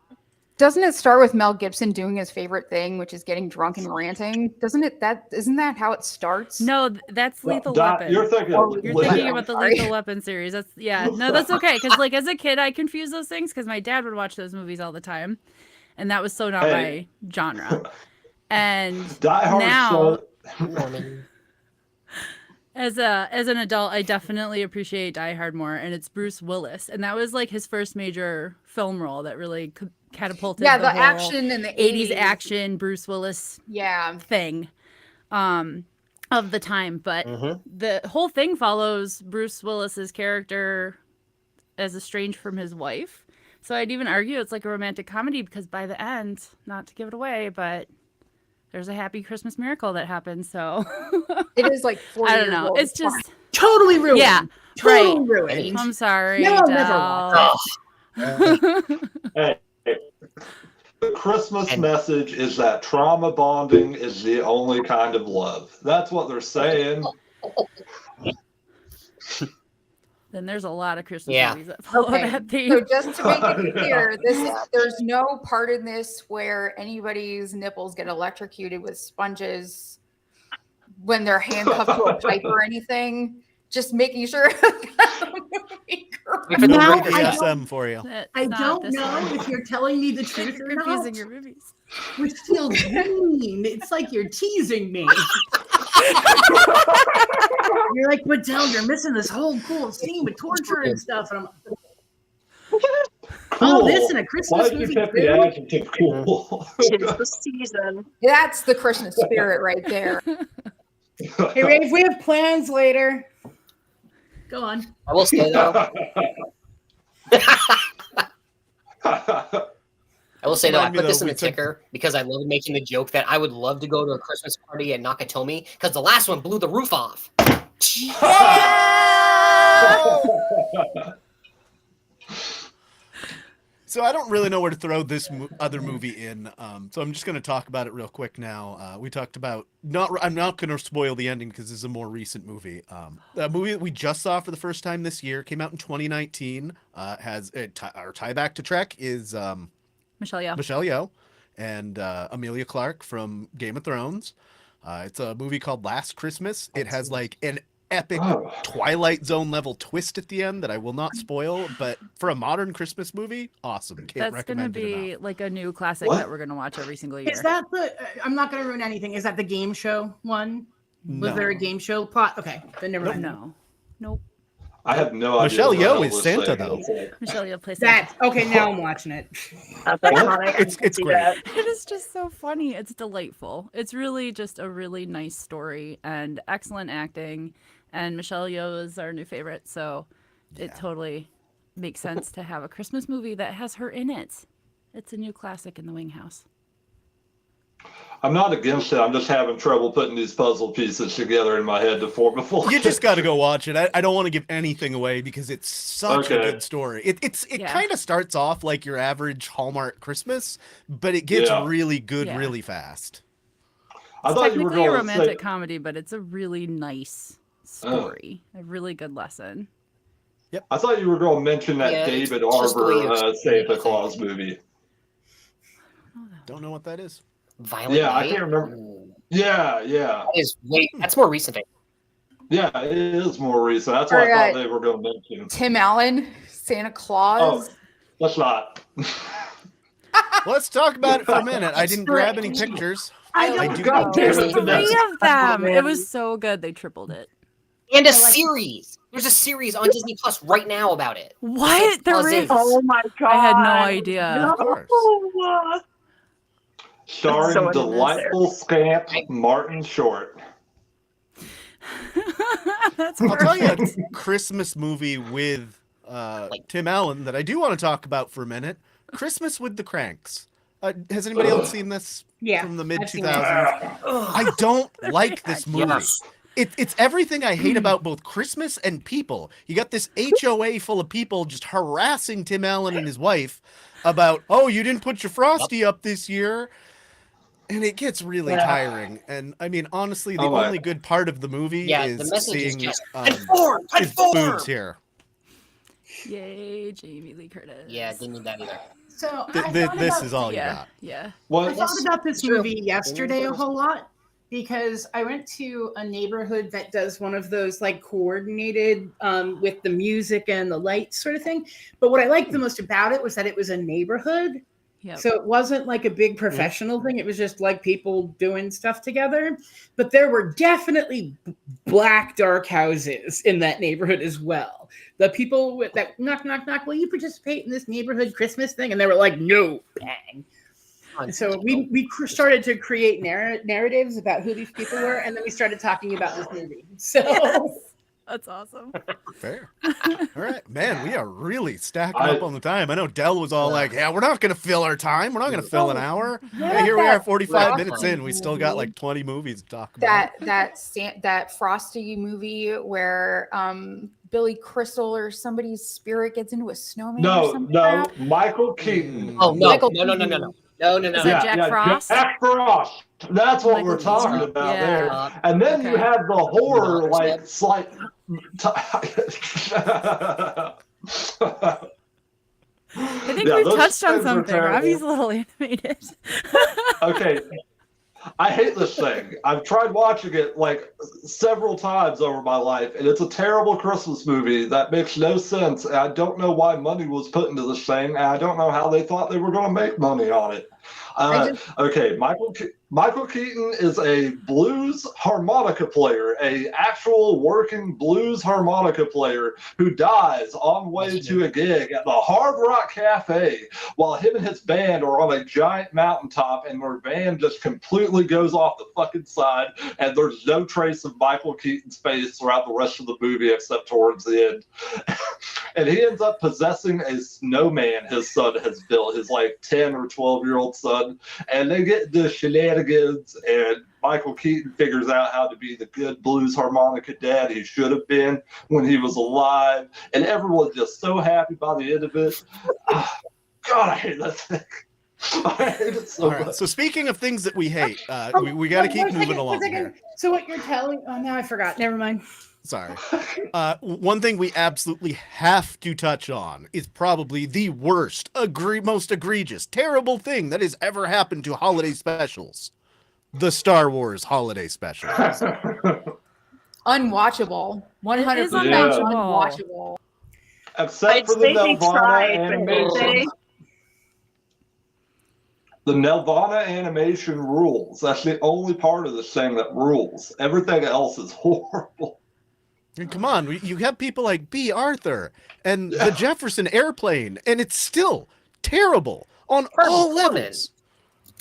Doesn't it start with Mel Gibson doing his favorite thing, which is getting drunk and ranting? Isn't that how it starts? No, that's Lethal Weapon. You're thinking about the Lethal Weapon series. That's okay. Because like as a kid, I confused those things because my dad would watch those movies all the time, and that was so not my genre. And Die Hard now, as an adult, I definitely appreciate Die Hard more, and it's Bruce Willis, and that was like his first major film role that really catapulted the whole action in the 80s action Bruce Willis thing. On of the time, but Mhm. the whole thing follows Bruce Willis's character as estranged from his wife. So I'd even argue it's like a romantic comedy because by the end, not to give it away, but there's a happy Christmas miracle that happens. So It is like 40 I don't years know. old. It's just Totally ruined. Yeah, Totally right. ruined. I'm sorry. No, I'll never Del. watch Hey, the Christmas And- message is that trauma bonding is the only kind of love. That's what they're saying. Then there's a lot of Christmas Yeah. movies that follow Okay, that theme. so just to make it Yeah. clear, there's no part in this where anybody's nipples get electrocuted with sponges when they're handcuffed to a pipe or anything. Just making sure. Wait for the Now, movie. I BDSM for you. That's I not don't this know one. if you're telling me the truth You're or confusing not, your movies. which feels mean. It's like you're teasing me. You're like, but Del, you're missing this whole cool scene with torture and stuff. And I'm oh, this in a Christmas Why did you movie pick the too? adjective cool? Tis the season. That's the Christmas spirit right there. Hey, Rafe, we have plans later. Go on. I will say though. I will say though, I Remind me, put this though, in the we took- ticker because I love making the joke that I would love to go to a Christmas party at Nakatomi because the last one blew the roof off. So I don't really know where to throw this other movie in. So I'm just going to talk about it real quick now. We talked about I'm not going to spoil the ending because this is a more recent movie. A movie that we just saw for the first time this year came out in 2019. Has our tie back to Trek is Michelle Yeoh. Michelle Yeoh and Amelia Clarke from Game of Thrones. It's a movie called Last Christmas. It has like an epic Oh. Twilight Zone level twist at the end that I will not spoil, but for a modern Christmas movie, awesome. Can't That's going to recommend it be enough. like a new classic What? that we're going to watch every single year. Is that the? I'm not going to ruin anything. Is that the game show one? Was No. there a game show plot? Okay, then never mind. No. Nope. I have no idea. Michelle what Yeoh that is was Santa, saying. though. Michelle Yeoh plays That Santa. okay? Now I'm watching it. That's iconic. I It's can see great. that. It is just so funny. It's delightful. It's really just a really nice story and excellent acting. And Michelle Yeoh is our new favorite, so it totally makes sense to have a Christmas movie that has her in it. It's a new classic in the Wing House. I'm not against it. I'm just having trouble putting these puzzle pieces together in my head to form a full. You just got to go watch it. I don't want to give anything away because it's such a Okay. good story. It Yeah. kind of starts off like your average Hallmark Christmas, but it gets Yeah. really good Yeah. really fast. I It's thought you were technically a going to romantic say. comedy, but it's a really nice story. A really good lesson. I thought you were going to mention that Yeah, David it's just the way Arbor you explain it, I Santa think. Claus movie. Don't know what that is. Violent Yeah, I Night? can't remember. Ooh, Yeah. that is that's more recent. Yeah, it is more recent. That's Or, what I thought they were going to mention. Tim Allen, Santa Claus. Let's not. Let's talk about it for a minute. I didn't grab any pictures. I I don't do God got damn There's it, three Vanessa. of them. It man. was so good. They tripled it. And a I like- series. There's a series on Disney Plus right now about it. What? There Plus is? is. Oh my god. I had no idea. Of course. No. Starring So delightful scamp Martin Short. That's I'll tell you perfect. a Christmas movie with Tim Allen that I do want to talk about for a minute. Christmas with the Cranks. Has anybody else seen this Yeah, from the mid I've seen 2000s? I don't like this movie. Yes. It's everything I hate about both Christmas and people. You got this HOA full of people just harassing Tim Allen and his wife about, oh, you didn't put your Frosty up this year. And it gets really tiring. And I mean, honestly, the Oh my. only good part of the movie Yeah, is the message is seeing just his conform. boobs here. Yay, Jamie Lee Curtis. Yeah, didn't need that either. So This is all you Yeah, got. yeah. I What? thought about this True. movie yesterday a whole lot because I went to a neighborhood that does one of those like coordinated with the music and the lights sort of thing. But what I liked the most about it was that it was a neighborhood. Yep. So it wasn't like a big professional thing. It was just like people doing stuff together. But there were definitely black dark houses in that neighborhood as well. The people with that knock, knock, knock, will you participate in this neighborhood Christmas thing? And they were like, no, bang. And so we started to create narratives about who these people were, and then we started talking about this movie. So That's awesome. Fair. All right, man, we are really stacking up on the time. I know Dell was all like, yeah, we're not going to fill our time. We're not going to fill an hour. Yeah, And here we are, that 45 minutes Frosty in. We still got movie. like 20 movies to talk about. That Frosty movie where Billy Crystal or somebody's spirit gets into a snowman or No, something. no, Michael Keaton. Oh no, Michael no. Is that Jack Frost? Jack Frost. That's what Michael we're talking Keaton. about Yeah. there. And then you Okay. have the horror, like Monsters. slight. I think we've touched on something. Robbie's a little animated. Okay. I hate this thing. I've tried watching it like several times over my life, and it's a terrible Christmas movie that makes no sense. And I don't know why money was put into this thing, and I don't know how they thought they were going to make money on it. Okay, Michael Keaton is a blues harmonica player, a actual working blues harmonica player who dies on way to a gig at the Hard Rock Cafe while him and his band are on a giant mountaintop, and their van just completely goes off the fucking side, and there's no trace of Michael Keaton's face throughout the rest of the movie except towards the end. And he ends up possessing a snowman his son has built, his like 10 or 12-year-old son, and they get into shenanigans, and Michael Keaton figures out how to be the good blues harmonica dad he should have been when he was alive, and everyone's just so happy by the end of it. God, I hate that thing. I hate it so much. So speaking of things that we hate, we got to keep moving along here. So what you're telling? Oh, now I forgot. Never mind. Sorry. One thing we absolutely have to touch on is probably the worst, most egregious, terrible thing that has ever happened to holiday specials. The Star Wars holiday specials. Unwatchable. 100% It is unwatchable. Except I'd for the say they Nelvana tried, but did they? animation. The Nelvana animation rules. That's the only part of this thing that rules. Everything else is horrible. And come on, you have people like B. Arthur and the Jefferson Airplane, and it's still terrible on all levels.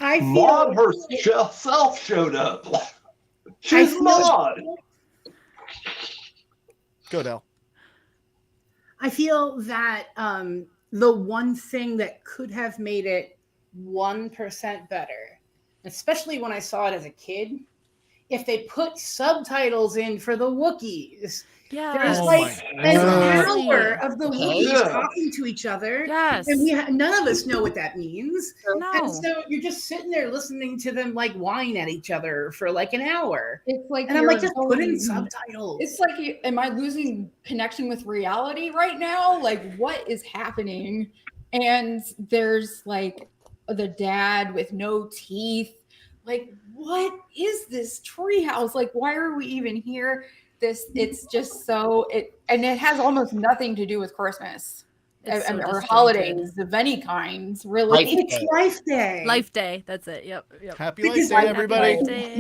I feel Maud herself showed up. She's Maud. Go, Del. I feel that the one thing that could have made it 1% better, especially when I saw it as a kid, if they put subtitles in for the Wookiees. Yes. There's like an hour of the Okay. Wookiees talking to each other. Yes. And none of us know what that means. No. And so you're just sitting there listening to them like whine at each other for like an hour. It's like, And I'm like, you're just put in going- subtitles. It's like, am I losing connection with reality right now? Like, what is happening? And there's like the dad with no teeth. Like, what is this treehouse? Like, why are we even here? It's just so and it has almost nothing to do with Christmas It's so or disjointed. holidays of any kind, really. Life It's Day. Life Day. Life Day. That's it. Yep. Happy Because Life Day, I- everybody. Life Day.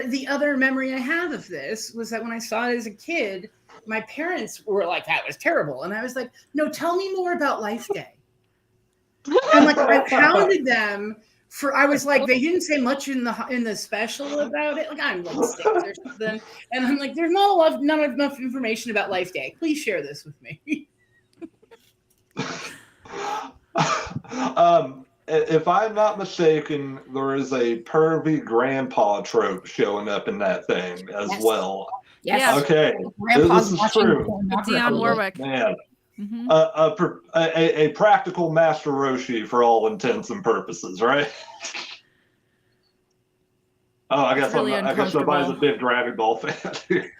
The other memory I have of this was that when I saw it as a kid, my parents were like, "That was terrible," and I was like, "No, tell me more about Life Day." And like I pounded them for. I was like, they didn't say much in the special about it. Like I'm like 6 or something, and I'm like, there's not enough information about Life Day. Please share this with me. If I'm not mistaken, there is a pervy grandpa trope showing up in that thing as Yes. well. Yes. Okay, Grandpa's this is watching true. pornography. Dionne Warwick. Man, Mhm. a practical Master Roshi for all intents and purposes, right? Oh, I guess really I guess nobody's a uncomfortable. big Dragon Ball fan.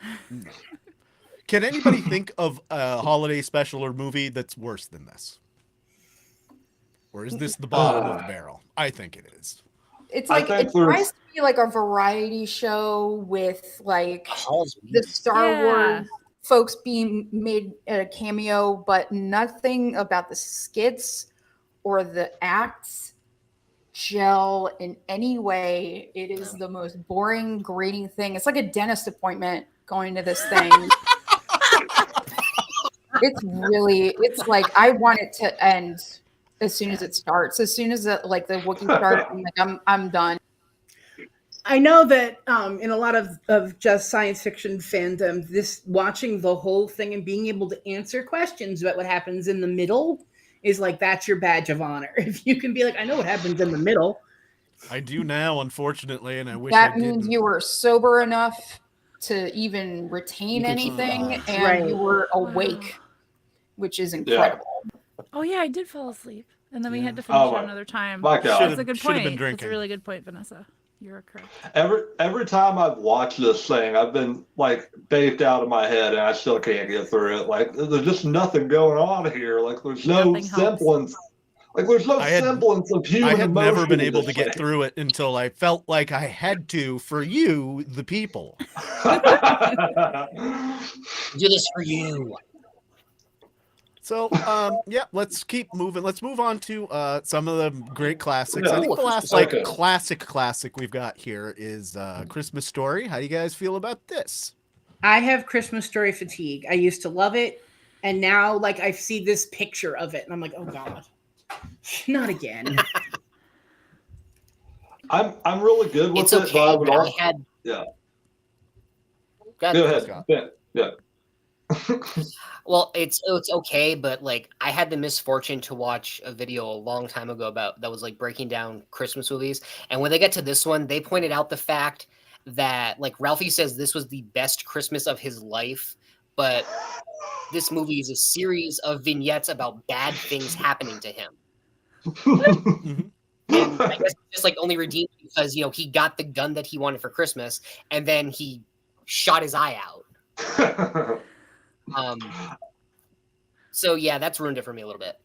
Can anybody think of a holiday special or movie that's worse than this? Or is this the bottom of the barrel? I think it is. It's I like think it there's- tries to be like a variety show with like Hall's the Star Yeah. Wars folks being made a cameo, but nothing about the skits or the acts gel in any way. It is the most boring, grating thing. It's like a dentist appointment going to this thing. It's like I want it to end as soon as it starts. As soon as the Wookiee start, I'm like, I'm done. I know that in a lot of just science fiction fandom, this watching the whole thing and being able to answer questions about what happens in the middle is like that's your badge of honor. If you can be like, I know what happens in the middle. I do now, unfortunately, and I wish That I means didn't. you were sober enough to even retain anything, and Right. you were awake, which is incredible. Oh yeah, I did fall asleep, and then we had to Oh, finish my- it another time. my God. That's a good Should have been point. That's a drinking. really good point, Vanessa. You're correct. Every time I've watched this thing, I've been like baked out of my head, and I still can't get through it. Like there's just nothing going on here. Like there's no Nothing helps. semblance. Like there's no I had- semblance of human I had emotion. never been in able this to get thing. through it until I felt like I had to for you, the people. Do this for you. So, yeah, let's keep moving. Let's move on to some of the great classics. I think the last Okay. classic we've got here is Christmas Story. How do you guys feel about this? I have Christmas Story fatigue. I used to love it, and now like I see this picture of it, and I'm like, oh god, not again. I'm really good with It's it. okay, But I would but I also, had. yeah. Go Go ahead. ahead. Scott. Yeah. Well, it's okay, but like I had the misfortune to watch a video a long time ago about that was like breaking down Christmas movies, and when they get to this one, they pointed out the fact that like Ralphie says this was the best Christmas of his life, but this movie is a series of vignettes about bad things happening to him. And I guess it's just like only redeemed because he got the gun that he wanted for Christmas, and then he shot his eye out. So yeah, that's ruined it for me a little bit.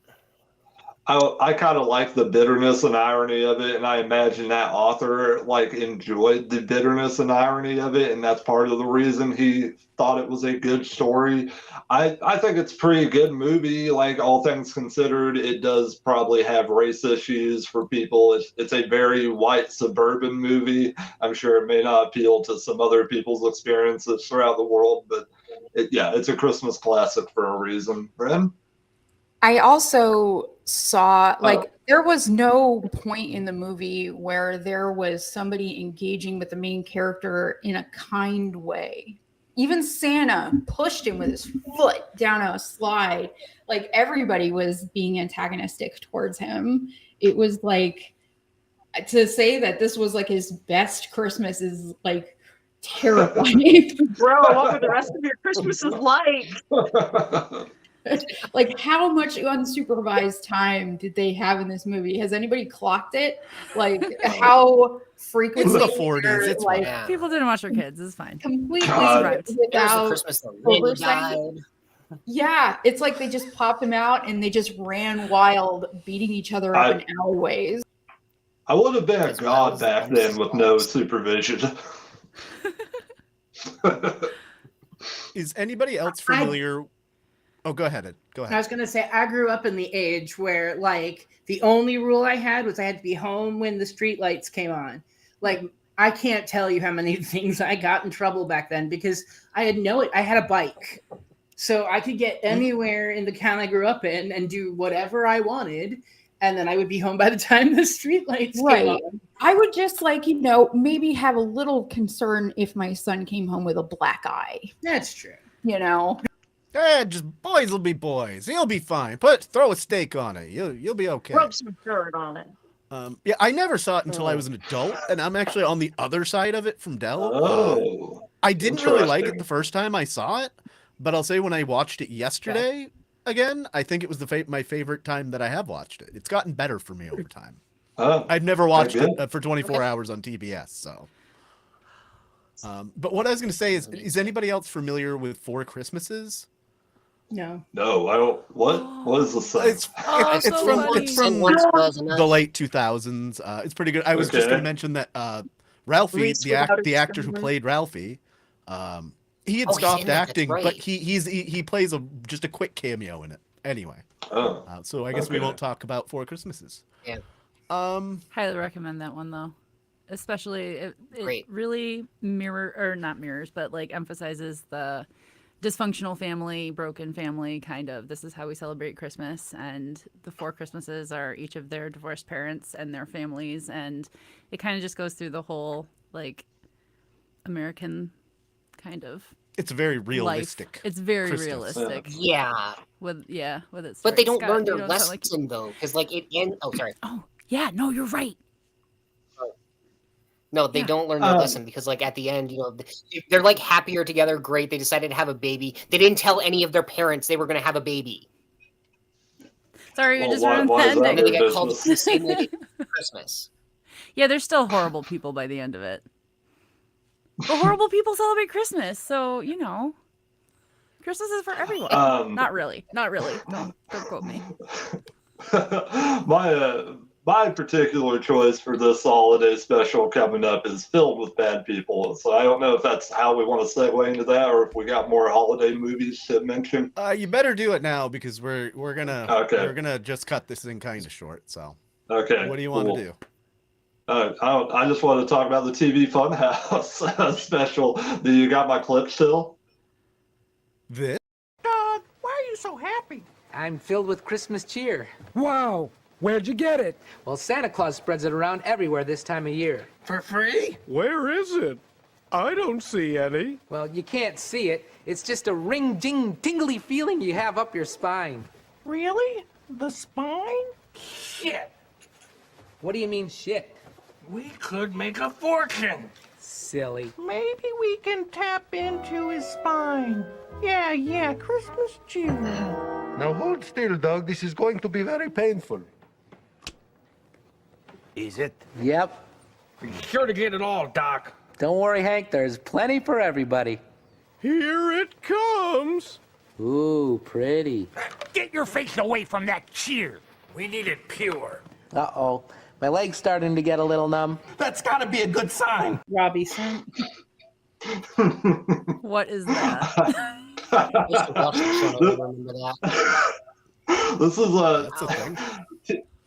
I kind of like the bitterness and irony of it, and I imagine that author like enjoyed the bitterness and irony of it, and that's part of the reason he thought it was a good story. I think it's a pretty good movie. Like all things considered, it does probably have race issues for people. It's a very white suburban movie. I'm sure it may not appeal to some other people's experiences throughout the world, but it's a Christmas classic for a reason. Bren? I also saw there was no point in the movie where there was somebody engaging with the main character in a kind way. Even Santa pushed him with his foot down a slide. Like everybody was being antagonistic towards him. It was like to say that this was like his best Christmas is like terrifying. Bro, what were the rest of your Christmases like? Like how much unsupervised time did they have in this movie? Has anybody clocked it? Like how frequently It's the 40s, they're, it's like Yeah. People didn't watch their kids. It's fine. completely God. There's the without Christmas that Randy oversight. died. Yeah, it's like they just popped them out and they just ran wild, beating each other up in alleyways. I would have been a As god well as back then with no supervision. Is anybody else familiar? Oh, go ahead, Ed. Go I ahead. was gonna say I grew up in the age where like the only rule I had was I had to be home when the street lights came on. Like I can't tell you how many things I got in trouble back then because I had a bike. So I could get anywhere in the town I grew up in and do whatever I wanted. And then I would be home by the time the street lights came Right. on. I would just maybe have a little concern if my son came home with a black eye, That's true. Just boys will be boys. He'll be fine. Throw a steak on it. You'll be okay. Rub some dirt on it. Yeah, I never saw it until I was an adult, and I'm actually on the other side of it from Dell. Oh. I didn't really like it Interesting. the first time I saw it, but I'll say when I watched it yesterday again, I think it was my favorite time that I have watched it. It's gotten better for me over time. I've never watched it for 24 hours on TBS, so. But what I was going to say is anybody else familiar with Four Christmases? No. No, I don't. What is the thing? It's from the late 2000s. It's pretty good. I was just going to mention that Ralphie, Reese the without actor who disclaimer. played Ralphie, he had Oh, he's stopped in it, that's acting, right. but he plays just a quick cameo in it. Anyway, so I guess we okay. won't talk about Four Christmases. Yeah. Highly recommend that one though. Especially it Great. really not mirrors, but like emphasizes the dysfunctional family, broken family, kind of. This is how we celebrate Christmas, and the 4 Christmases are each of their divorced parents and their families, and it kind of just goes through the whole like American kind of It's very life. realistic. It's very Christmas. realistic. Yeah, With its. but they story. don't Scott, learn you their don't sound lesson like- though, because like it ends. Oh, sorry. Oh yeah, no, you're right. No, they Yeah. don't learn their lesson because, like, at the end, you know, they're like happier together. Great, they decided to have a baby. They didn't tell any of their parents they were going to have a baby, Sorry, we Well, just why- ruined why the is that and then they ending. their got called business? the same way they did for Christmas. Yeah, they're still horrible people by the end of it. But horrible people celebrate Christmas, so you know, Christmas is for everyone. Not really. Don't quote me. My particular choice for this holiday special coming up is filled with bad people. So I don't know if that's how we want to segue into that, or if we got more holiday movies to mention. You better do it now because we're gonna Okay. we're gonna just cut this thing kind of short. So Okay. what do you want cool. to do? I just want to talk about the TV Funhouse special. Do you got my clip still? This? Dog, why are you so happy? I'm filled with Christmas cheer. Wow, where'd you get it? Well, Santa Claus spreads it around everywhere this time of year. For free? Where is it? I don't see any. Well, you can't see it. It's just a ring-ding-tingly feeling you have up your spine. Really? The spine? Shit. What do you mean, shit? We could make a fortune. Silly. Maybe we can tap into his spine. Yeah, Christmas cheer. Now hold still, Doug. This is going to be very painful. Is it? Yep. Be sure to get it all, Doc. Don't worry, Hank. There's plenty for everybody. Here it comes. Ooh, pretty. Get your face away from that cheer. We need it pure. Uh-oh. My leg's starting to get a little numb. That's got to be a good sign. Robbie sent. What is that? I used to watch the show, and I don't remember that. This is That's a thing.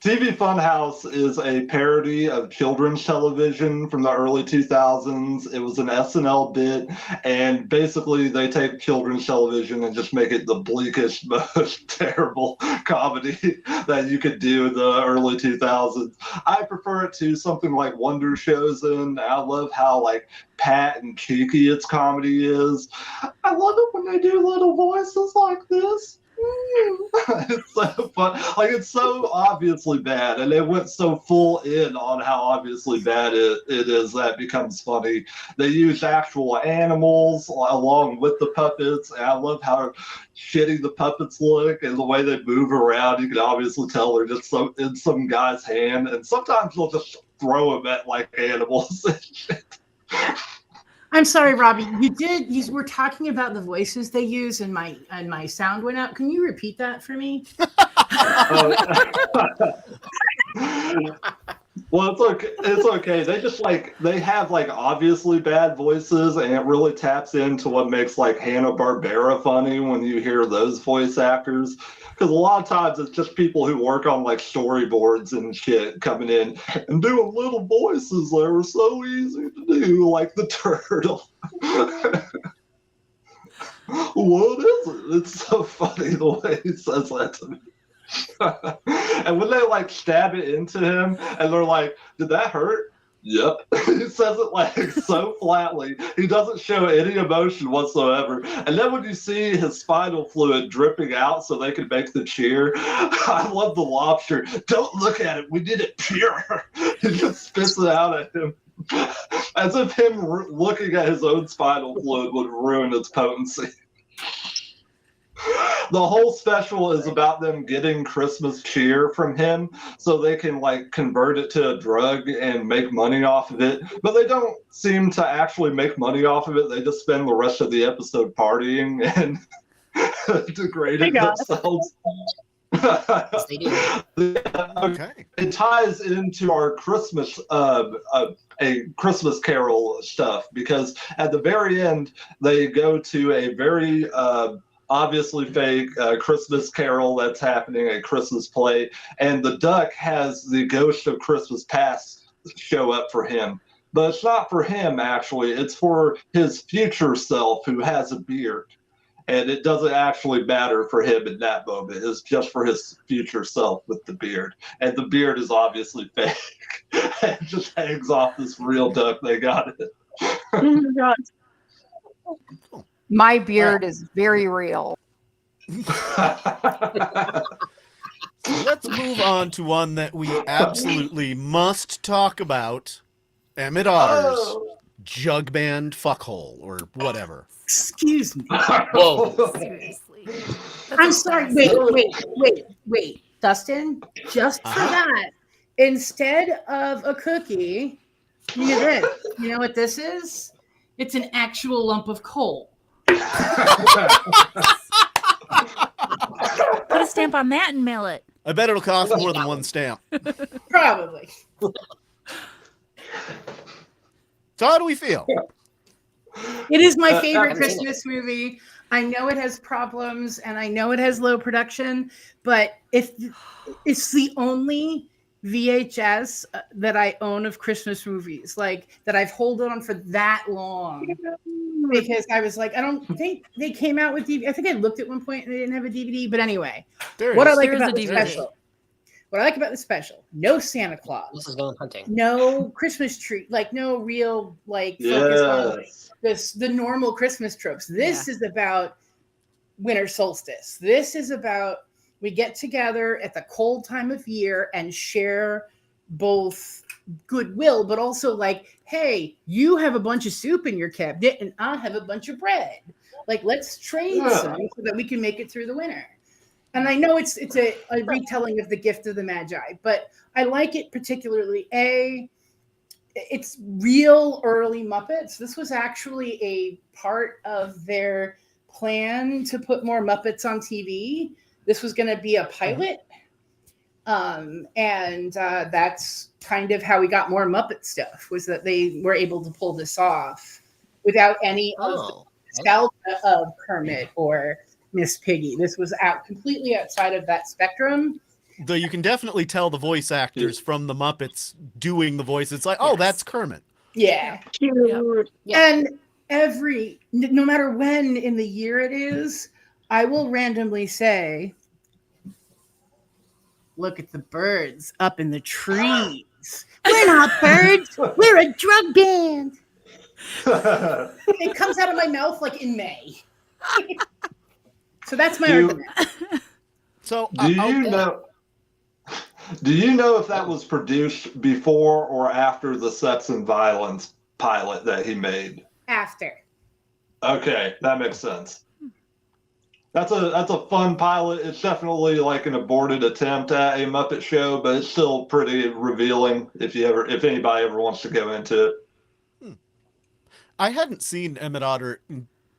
TV Funhouse is a parody of children's television from the early 2000s. It was an SNL bit, and basically they take children's television and just make it the bleakest, most terrible comedy that you could do in the early 2000s. I prefer it to something like Wonder Shows, and I love how like pat and cheeky its comedy is. I love it when they do little voices like this. It's so fun. Like, it's so obviously bad, and they went so full in on how obviously bad it is that it becomes funny. They use actual animals along with the puppets, and I love how shitty the puppets look and the way they move around. You can obviously tell they're just in some guy's hand, and sometimes they'll just throw them at like animals and shit. I'm sorry, Robbie. You were talking about the voices they use, and my sound went out. Can you repeat that for me? Well, it's okay. It's okay. They have like obviously bad voices, and it really taps into what makes like Hanna-Barbera funny when you hear those voice actors. Because a lot of times it's just people who work on like storyboards and shit coming in and doing little voices that are so easy to do, like the turtle. What is it? It's so funny the way he says that to me. And when they like stab it into him and they're like, did that hurt? Yep. He says it like so flatly. He doesn't show any emotion whatsoever. And then when you see his spinal fluid dripping out so they can make the cheer, I love the lobster. Don't look at it. We did it pure. He just spits it out at him. As if him looking at his own spinal fluid would ruin its potency. The whole special is about them getting Christmas cheer from him so they can like convert it to a drug and make money off of it. But they don't seem to actually make money off of it. They just spend the rest of the episode partying and degrading themselves. Yes, they do. Okay. It ties into our Christmas, a Christmas Carol stuff, because at the very end they go to a very obviously fake Christmas Carol that's happening, a Christmas play, and the duck has the ghost of Christmas past show up for him. But it's not for him, actually. It's for his future self who has a beard. and it doesn't actually matter for him in that moment. It's just for his future self with the beard, and the beard is obviously fake. It just hangs off this real duck they got it. Oh my God. My beard is very real. Let's move on to one that we absolutely must talk about. Emmett Otter's Jug Band Fuckhole, or whatever. Excuse me. Whoa. Seriously. I'm sorry. Wait. Dustin, just for that, instead of a cookie, look at this. You know what this is? It's an actual lump of coal. Put a stamp on that and mail it. I bet it'll cost more than one stamp. Probably. So how do we feel? It is my favorite Christmas movie. I know it has problems and I know it has low production, but if it's the only VHS that I own of Christmas movies, like that I've held on for that long, because I was like, I don't think they came out with DVD. I think I looked at one point and they didn't have a DVD, but anyway, what I like about the special. What I like about the special, no Santa Claus. This is going hunting. No Christmas tree, like no real focus on the normal Christmas tropes. This is about winter solstice. This is about we get together at the cold time of year and share both goodwill, but also like, hey, you have a bunch of soup in your cabinet and I have a bunch of bread. Like, let's trade some so that we can make it through the winter. And I know it's a retelling of the Gift of the Magi, but I like it particularly. It's real early Muppets. This was actually a part of their plan to put more Muppets on TV. This was going to be a pilot. And that's kind of how we got more Muppet stuff, was that they were able to pull this off without any of the nostalgia of Kermit or Miss Piggy. This was completely outside of that spectrum. Though you can definitely tell the voice actors from the Muppets doing the voice. It's like, oh, that's Kermit. Yeah. Cute. And no matter when in the year it is, I will randomly say, look at the birds up in the trees. We're not birds. We're a drug band. It comes out of my mouth like in May. So that's my argument. So do you know if that was produced before or after the Sex and Violence pilot that he made? After. Okay, that makes sense. That's a fun pilot. It's definitely like an aborted attempt at a Muppet show, but it's still pretty revealing if anybody ever wants to go into it. I hadn't seen Emmett Otter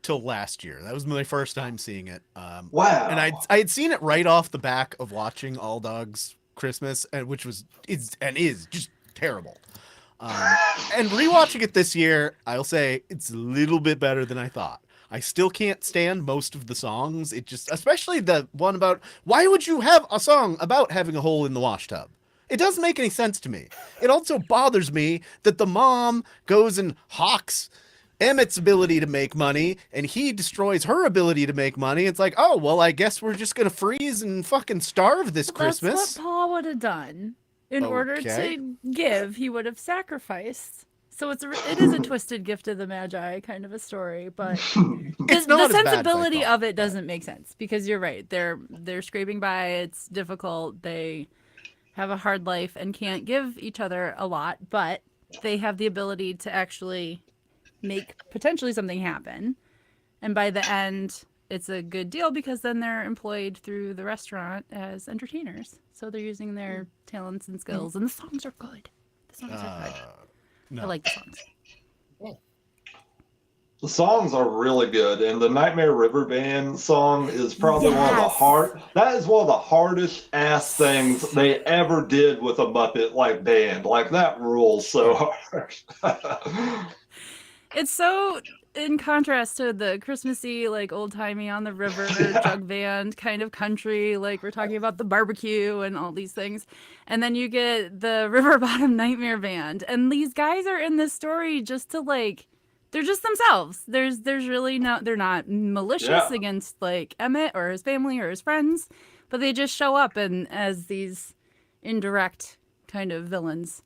till last year. That was my first time seeing it. Wow! And I had seen it right off the back of watching All Dogs Christmas, and which is just terrible. And rewatching it this year, I'll say it's a little bit better than I thought. I still can't stand most of the songs. It just, especially the one about why would you have a song about having a hole in the wash tub? It doesn't make any sense to me. It also bothers me that the mom goes and hawks Emmett's ability to make money, and he destroys her ability to make money. It's like, oh, well, I guess we're just going to freeze and fucking starve this Christmas. That's what Paul would have done. In order to give, he would have sacrificed. So it is a twisted Gift of the Magi kind of a story, but the sensibility of it doesn't make sense, because you're right. They're scraping by. It's difficult. They have a hard life and can't give each other a lot, but they have the ability to actually make potentially something happen. And by the end, it's a good deal, because then they're employed through the restaurant as entertainers. So they're using their talents and skills, and the songs are good. The songs are good. No. I like the songs. The songs are really good, and the Nightmare River Band song is probably one of the hardest ass things they ever did with a Muppet like band. Like, that rules so hard. It's so in contrast to the Christmassy, like old timey on the river jug band kind of country, like we're talking about the barbecue and all these things. And then you get the River Bottom Nightmare Band. And these guys are in this story just to like they're just themselves. There's really no, they're not malicious Yeah. against like Emmett or his family or his friends, but they just show up and as these indirect kind of villains.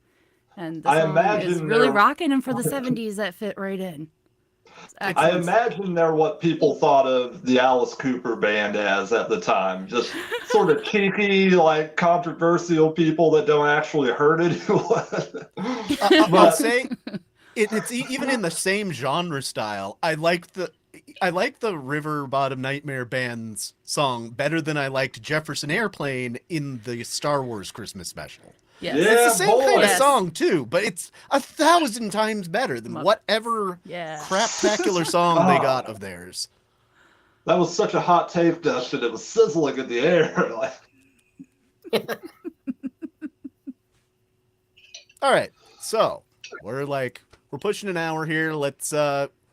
And the I song is imagine really they're rocking, and for the 70s that fit right in. It's I excellent. imagine they're what people thought of the Alice Cooper band as at the time. Just sort of cheeky, like controversial people that don't actually hurt anyone. I'll But say it's even in the same genre style. I like the River Bottom Nightmare Band's song better than I liked Jefferson Airplane in the Star Wars Christmas special. Yes. It's yeah, the same boy. kind of Yes. song too, but it's 1,000 times better than whatever Yeah. craptacular song they got of theirs. That was such a hot tape, Dustin. It was sizzling in the air. Like, All right, so we're pushing an hour here. Let's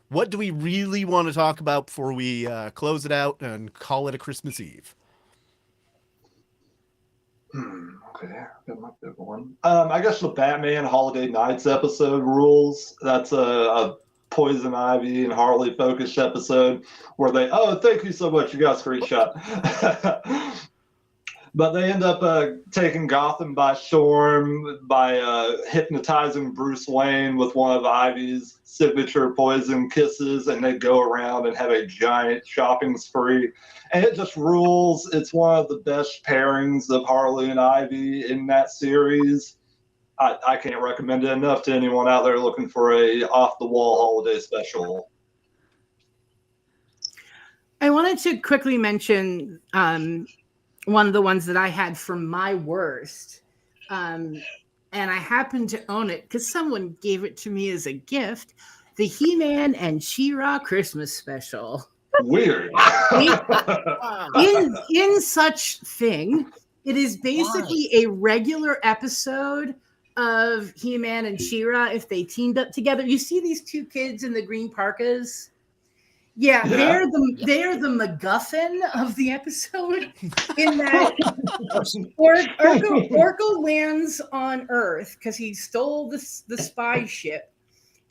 what do we really want to talk about before we close it out and call it a Christmas Eve? okay, got my big one. I guess the Batman Holiday Nights episode rules. That's a Poison Ivy and Harley focused episode where they, thank you so much, you got a screenshot. But they end up taking Gotham by storm by hypnotizing Bruce Wayne with one of Ivy's signature poison kisses, and they go around and have a giant shopping spree. And it just rules. It's one of the best pairings of Harley and Ivy in that series. I can't recommend it enough to anyone out there looking for a off-the-wall holiday special. I wanted to quickly mention one of the ones that I had from my worst. And I happen to own it because someone gave it to me as a gift. The He-Man and She-Ra Christmas special. Weird. in such thing, it is basically a regular episode of He-Man and She-Ra if they teamed up together. You see these two kids in the green parkas? Yeah, they're the MacGuffin of the episode. In that, Orko lands on Earth because he stole the spy ship,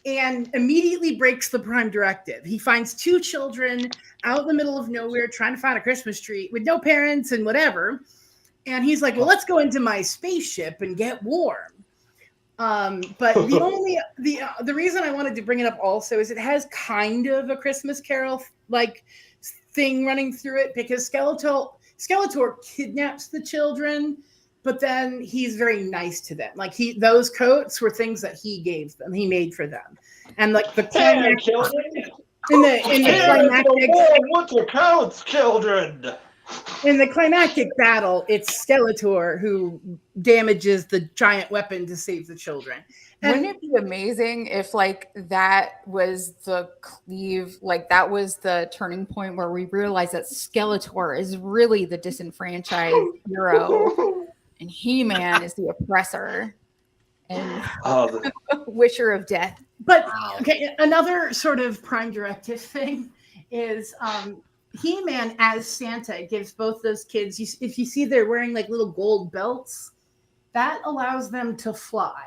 and immediately breaks the Prime Directive. He finds two children out in the middle of nowhere trying to find a Christmas tree with no parents and whatever. And he's like, well, let's go into my spaceship and get warm. But the reason I wanted to bring it up also is it has kind of a Christmas Carol like thing running through it, because Skeletor kidnaps the children, but then he's very nice to them. Like those coats were things that he gave them, he made for them, and like the climactic, in the climactic, what's your coats, children? In the climactic battle, it's Skeletor who damages the giant weapon to save the children. Wouldn't it be amazing if like that was the that was the turning point where we realized that Skeletor is really the disenfranchised hero and He-Man is the oppressor and wisher of death. But okay, another sort of Prime Directive thing is He-Man as Santa gives both those kids, if you see they're wearing like little gold belts, that allows them to fly.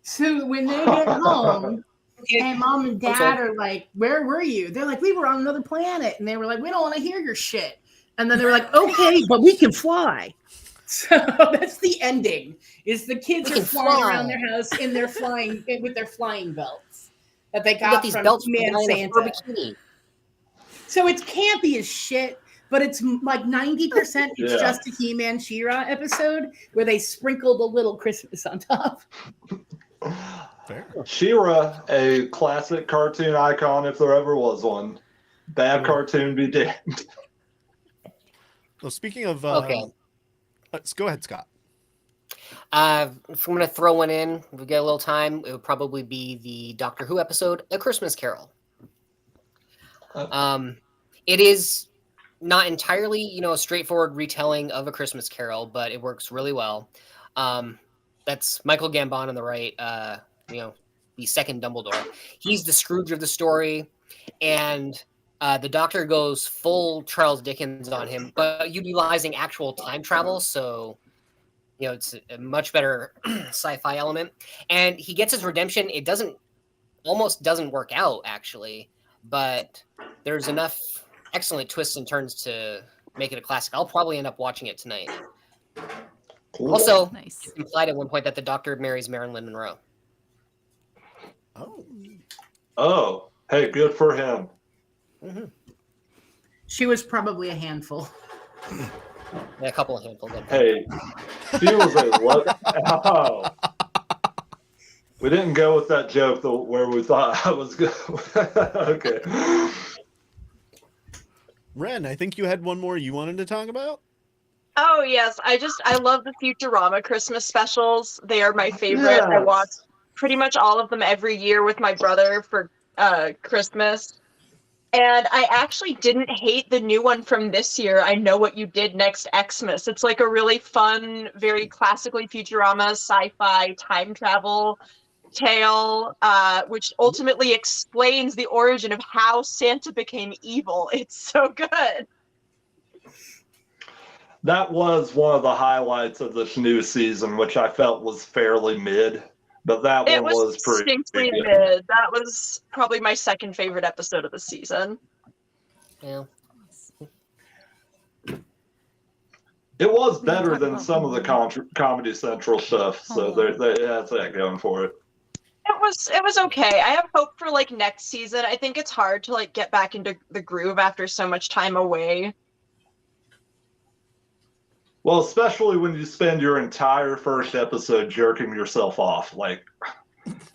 So when they get home and mom and dad are like, where were you? They're like, we were on another planet. And they were like, we don't want to hear your shit. And then they were like, okay, but we can fly. So that's the ending, is the kids are flying around their house in their flying with their flying belts that they got these from belts Man from Santa. So it's campy as shit, but it's like 90% it's just a He-Man She-Ra episode where they sprinkled a little Christmas on top. Fair. She-Ra, a classic cartoon icon if there ever was one. Bad cartoon be damned. Well, speaking of let's go ahead, Scott. If I'm going to throw one in, we get a little time, it would probably be the Doctor Who episode, A Christmas Carol. It is not entirely, a straightforward retelling of A Christmas Carol, but it works really well. That's Michael Gambon on the right, the second Dumbledore. He's the Scrooge of the story, and the Doctor goes full Charles Dickens on him, but utilizing actual time travel, so it's a much better sci-fi element. And he gets his redemption. It doesn't almost doesn't work out, actually, but there's enough excellent twists and turns to make it a classic. I'll probably end up watching it tonight. Cool. Also, Nice. it's implied at one point that the Doctor marries Marilyn Monroe. Oh. Oh, hey, good for him. Mm-hmm. She was probably a handful. Yeah, a couple of handfuls. Hey, she was a what? Oh. We didn't go with that joke where we thought I was good. Okay. Ren, I think you had one more you wanted to talk about? Oh yes, I love the Futurama Christmas specials. They are my favorite. Yes. I watch pretty much all of them every year with my brother for Christmas. And I actually didn't hate the new one from this year, I Know What You Did Next Xmas. It's like a really fun, very classically Futurama sci-fi time travel tale, which ultimately explains the origin of how Santa became evil. It's so good. That was one of the highlights of this new season, which I felt was fairly mid, but that It one was pretty distinctly good. mid. That was probably my second favorite episode of the season. Yeah. It was better than some of the Comedy Central stuff, so that's that going for it. It was okay. I have hope for like next season. I think it's hard to like get back into the groove after so much time away. Well, especially when you spend your entire first episode jerking yourself off. Like,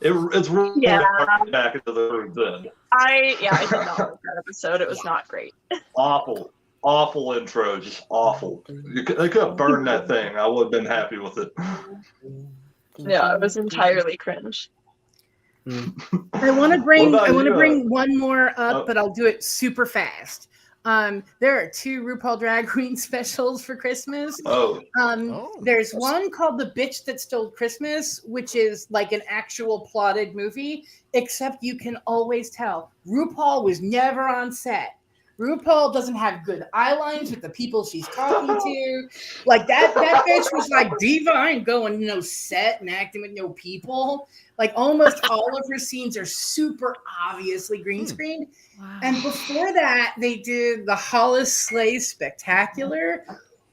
it's really hard to get back into the groove then. I did not like that episode. It was not great. Awful intro, just awful. They could have burned that thing. I would have been happy with it. Yeah, it was entirely cringe. I want to bring What about you, bring one more up, but I'll do it super fast. There are 2 RuPaul Drag Queen specials for Christmas. There's one called The Bitch That Stole Christmas, which is like an actual plotted movie, except you can always tell RuPaul was never on set. RuPaul doesn't have good eye lines with the people she's talking to. Like that bitch was like, Diva, I ain't going to no set and acting with no people. Like almost all of her scenes are super obviously green screened. Wow. And before that, they did the Hollis Slay Spectacular,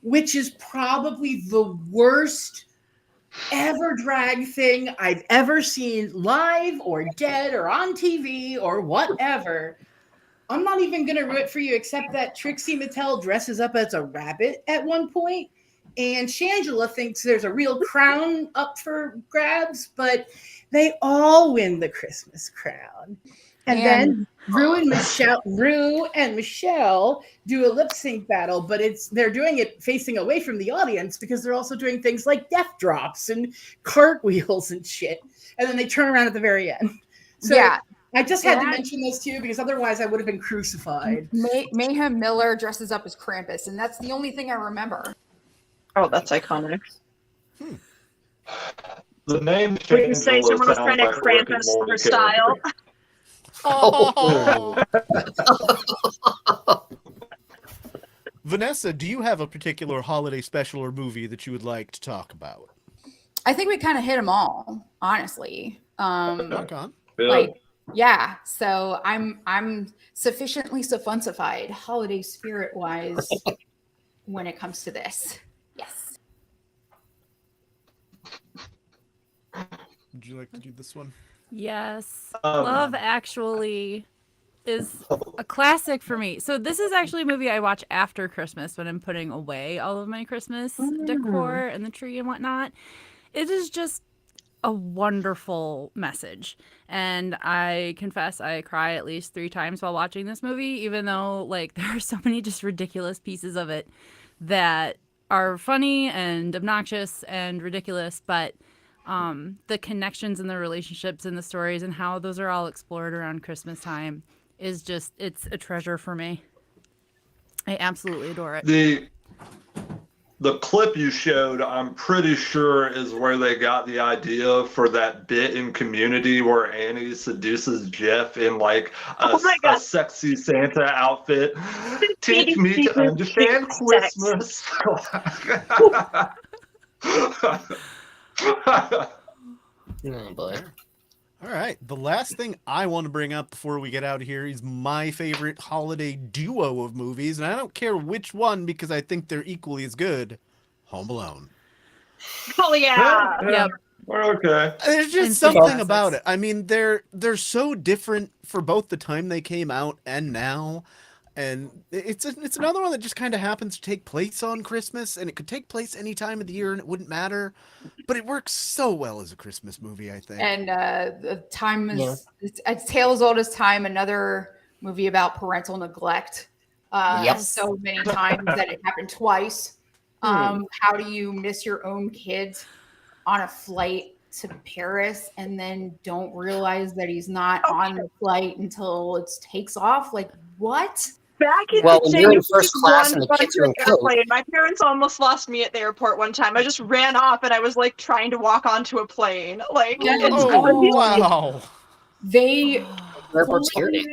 which is probably the worst ever drag thing I've ever seen live or dead or on TV or whatever. I'm not even going to root for you, except that Trixie Mattel dresses up as a rabbit at one point, and Shangela thinks there's a real crown up for grabs, but they all win the Christmas crown. And then Rue and Michelle do a lip sync battle, but they're doing it facing away from the audience because they're also doing things like death drops and cartwheels and shit. And then they turn around at the very end. So yeah. I just had to mention those 2 because otherwise I would have been crucified. Mayhem Miller dresses up as Krampus, and that's the only thing I remember. Oh, that's iconic. The name Would you say someone was trying to Krampus her style? Oh. Vanessa, do you have a particular holiday special or movie that you would like to talk about? I think we kind of hit them all, honestly. Rock on. Yeah, so I'm sufficiently sophuncified holiday spirit wise when it comes to this. Yes. Would you like to do this one? Yes. Love Actually is a classic for me. So this is actually a movie I watch after Christmas when I'm putting away all of my Christmas decor and the tree and whatnot. It is just a wonderful message, and I confess I cry at least 3 times while watching this movie, even though like there are so many just ridiculous pieces of it that are funny and obnoxious and ridiculous, but the connections and the relationships and the stories and how those are all explored around Christmas time is just, it's a treasure for me. I absolutely adore it. The clip you showed, I'm pretty sure, is where they got the idea for that bit in Community where Annie seduces Jeff in like a sexy Santa outfit. Teach me to understand Christmas. Oh boy. All right. The last thing I want to bring up before we get out of here is my favorite holiday duo of movies, and I don't care which one because I think they're equally as good. Home Alone. Oh yeah. Yep. We're okay. There's just Instant something classics. about it. I mean, they're so different for both the time they came out and now. And it's another one that just kind of happens to take place on Christmas, and it could take place any time of the year and it wouldn't matter. But it works so well as a Christmas movie, I think. And the time is it's tale as old as time. Another movie about parental neglect. So many times that it happened twice. How do you miss your own kids on a flight to Paris and then don't realize that he's not on the flight until it takes off? Like, what? Back in Well, the when day, you're in there first was class one and the bunch kids are of in coach. airplane. My parents almost lost me at the airport one time. I just ran off and I was like trying to walk onto a plane. Like, it's wow. They Airport security.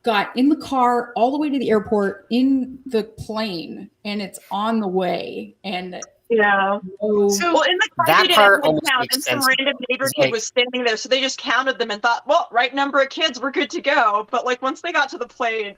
got in the car all the way to the airport in the plane, and it's on the way. And yeah. no, Well, in the car, That they did part a head almost count, makes and some sense. random neighbor It's kid like- was standing there, so they just counted them and thought, well, right number of kids, we're good to go. But like once they got to the plane,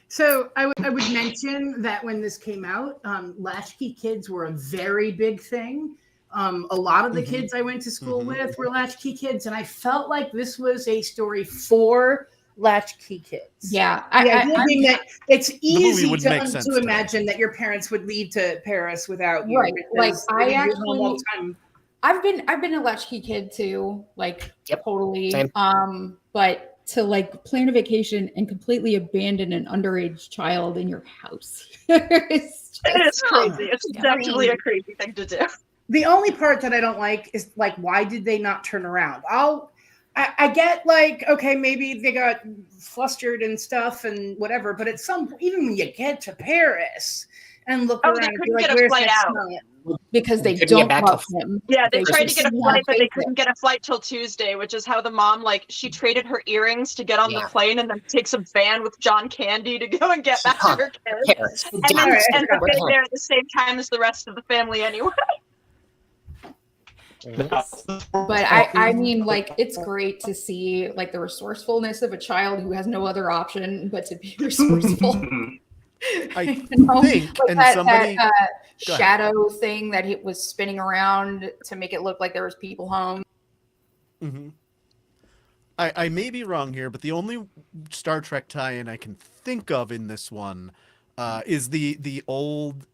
So I would mention that when this came out, latchkey kids were a very big thing. A lot of the kids I went to school with were latchkey kids, and I felt like this was a story for latchkey kids. Yeah, The idea being that it's easy would make sense to today. imagine that your parents would leave to Paris without you. Right. Like because they I would be home all actually, the time. I've been a latchkey kid too, like totally. Same. But to like plan a vacation and completely abandon an underage child in your house, it's it is crazy. It's Yeah. definitely a crazy thing to do. The only part that I don't like is like, why did they not turn around? I get like, okay, maybe they got flustered and stuff and whatever, but at some even when you get to Paris and look around, they and be couldn't like, get a where's flight that out. smell? because they Couldn't get don't back love till- him. Yeah, they They tried to just get a want flight, but they basic. couldn't get a flight till Tuesday, which is how the mom, like, she traded her earrings to get on the Yeah. plane and then takes a van with John Candy to go and get back to her kids. Paris. And Damn, then it's end up right getting home. there at the same time as the rest of the family anyway. But I mean, like, it's great to see like the resourcefulness of a child who has no other option but to be resourceful. I You know? think, Like and that somebody... Go ahead. shadow thing that it was spinning around to make it look like there was people home. Mm-hmm. I may be wrong here, but the only Star Trek tie-in I can think of in this one is the old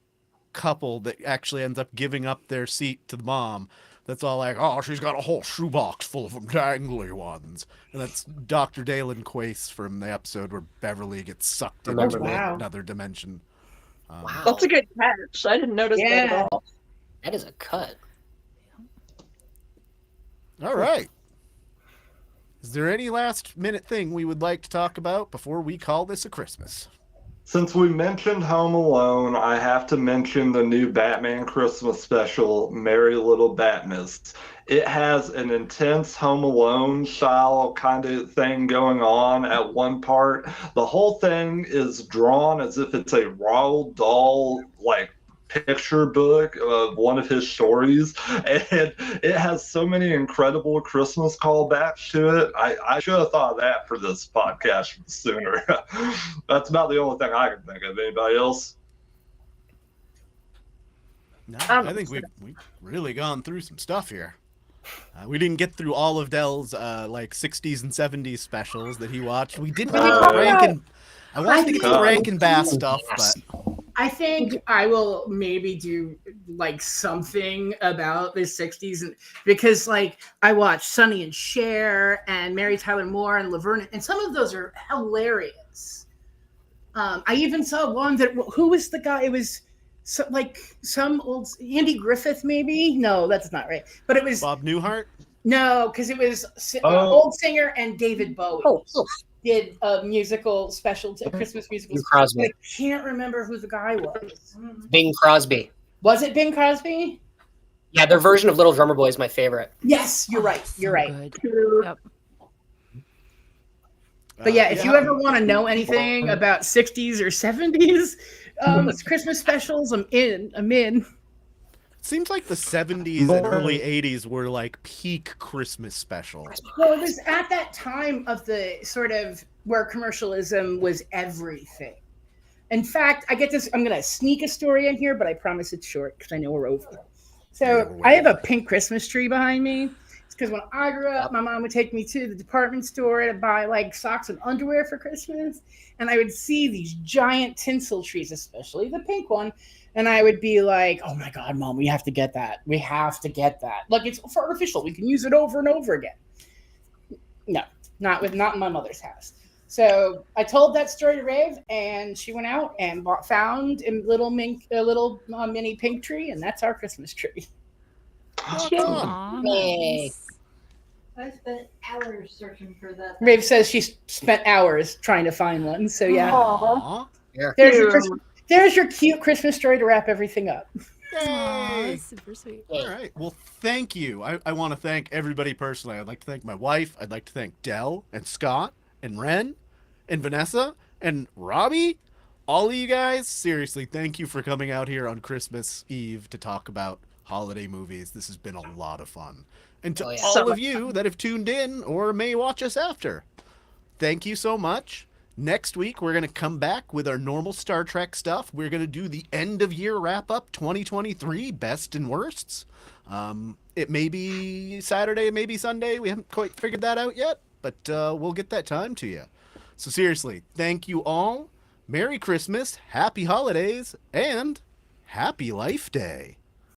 couple that actually ends up giving up their seat to the mom. That's all like, oh, she's got a whole shoebox full of them dangly ones. And that's Dr. Dalen Quace from the episode where Beverly gets sucked into Wow. another dimension. Wow. That's a good catch. I didn't notice that at all. That is a cut. All right. Is there any last minute thing we would like to talk about before we call this a Christmas? Since we mentioned Home Alone, I have to mention the new Batman Christmas special, Merry Little Batmas. It has an intense Home Alone style kind of thing going on at one part. The whole thing is drawn as if it's a Roald Dahl, like, picture book of one of his stories, and it has so many incredible Christmas callbacks to it. I should have thought of that for this podcast sooner. That's about the only thing I can think of. Anybody else? No, I think we've really gone through some stuff here. We didn't get through all of Dell's like 60s and 70s specials that he watched. We didn't get to Rankin. I wanted to get to the Rankin Bass stuff, but I think I will maybe do like something about the 60s, and because like I watched Sonny and Cher and Mary Tyler Moore and Laverne, and some of those are hilarious. I even saw one that, who was the guy? It was some old Andy Griffith, maybe? No, that's not right. But it was Bob Newhart. No, because it was old singer and David Bowie. Oh. Did a musical special, a Christmas musical. Bing Crosby. I can't remember who the guy was. Bing Crosby. Was it Bing Crosby? Yeah, their version of Little Drummer Boy is my favorite. Yes, you're right. You're right. Good. Yep. But yeah, if you ever want to know anything about 60s or 70s Christmas specials, I'm in. Seems like the 70s and early 80s were like peak Christmas special. Well, it was at that time of the sort of where commercialism was everything. In fact, I get this. I'm going to sneak a story in here, but I promise it's short because I know we're over. So I have a pink Christmas tree behind me. It's because when I grew up, my mom would take me to the department store to buy like socks and underwear for Christmas. And I would see these giant tinsel trees, especially the pink one. And I would be like, oh my God, Mom, we have to get that. We have to get that. Look, it's artificial. We can use it over and over again. No, not in my mother's house. So I told that story to Rave, and she went out and found a little mini pink tree, and that's our Christmas tree. Aw, nice. I spent hours searching for that. Rave says she spent hours trying to find one. So yeah, Aw. there's your cute Christmas story to wrap everything up. Aw, super sweet. All right. Well, thank you. I want to thank everybody personally. I'd like to thank my wife. I'd like to thank Dell and Scott and Ren and Vanessa and Robbie. All of you guys, seriously, thank you for coming out here on Christmas Eve to talk about holiday movies. This has been a lot of fun. And to all of you that have tuned in or may watch us after, thank you so much. Next week, we're going to come back with our normal Star Trek stuff. We're going to do the end of year wrap up 2023 best and worsts. It may be Saturday, it may be Sunday. We haven't quite figured that out yet, but we'll get that time to you. So seriously, thank you all. Merry Christmas, Happy Holidays, and Happy Life Day.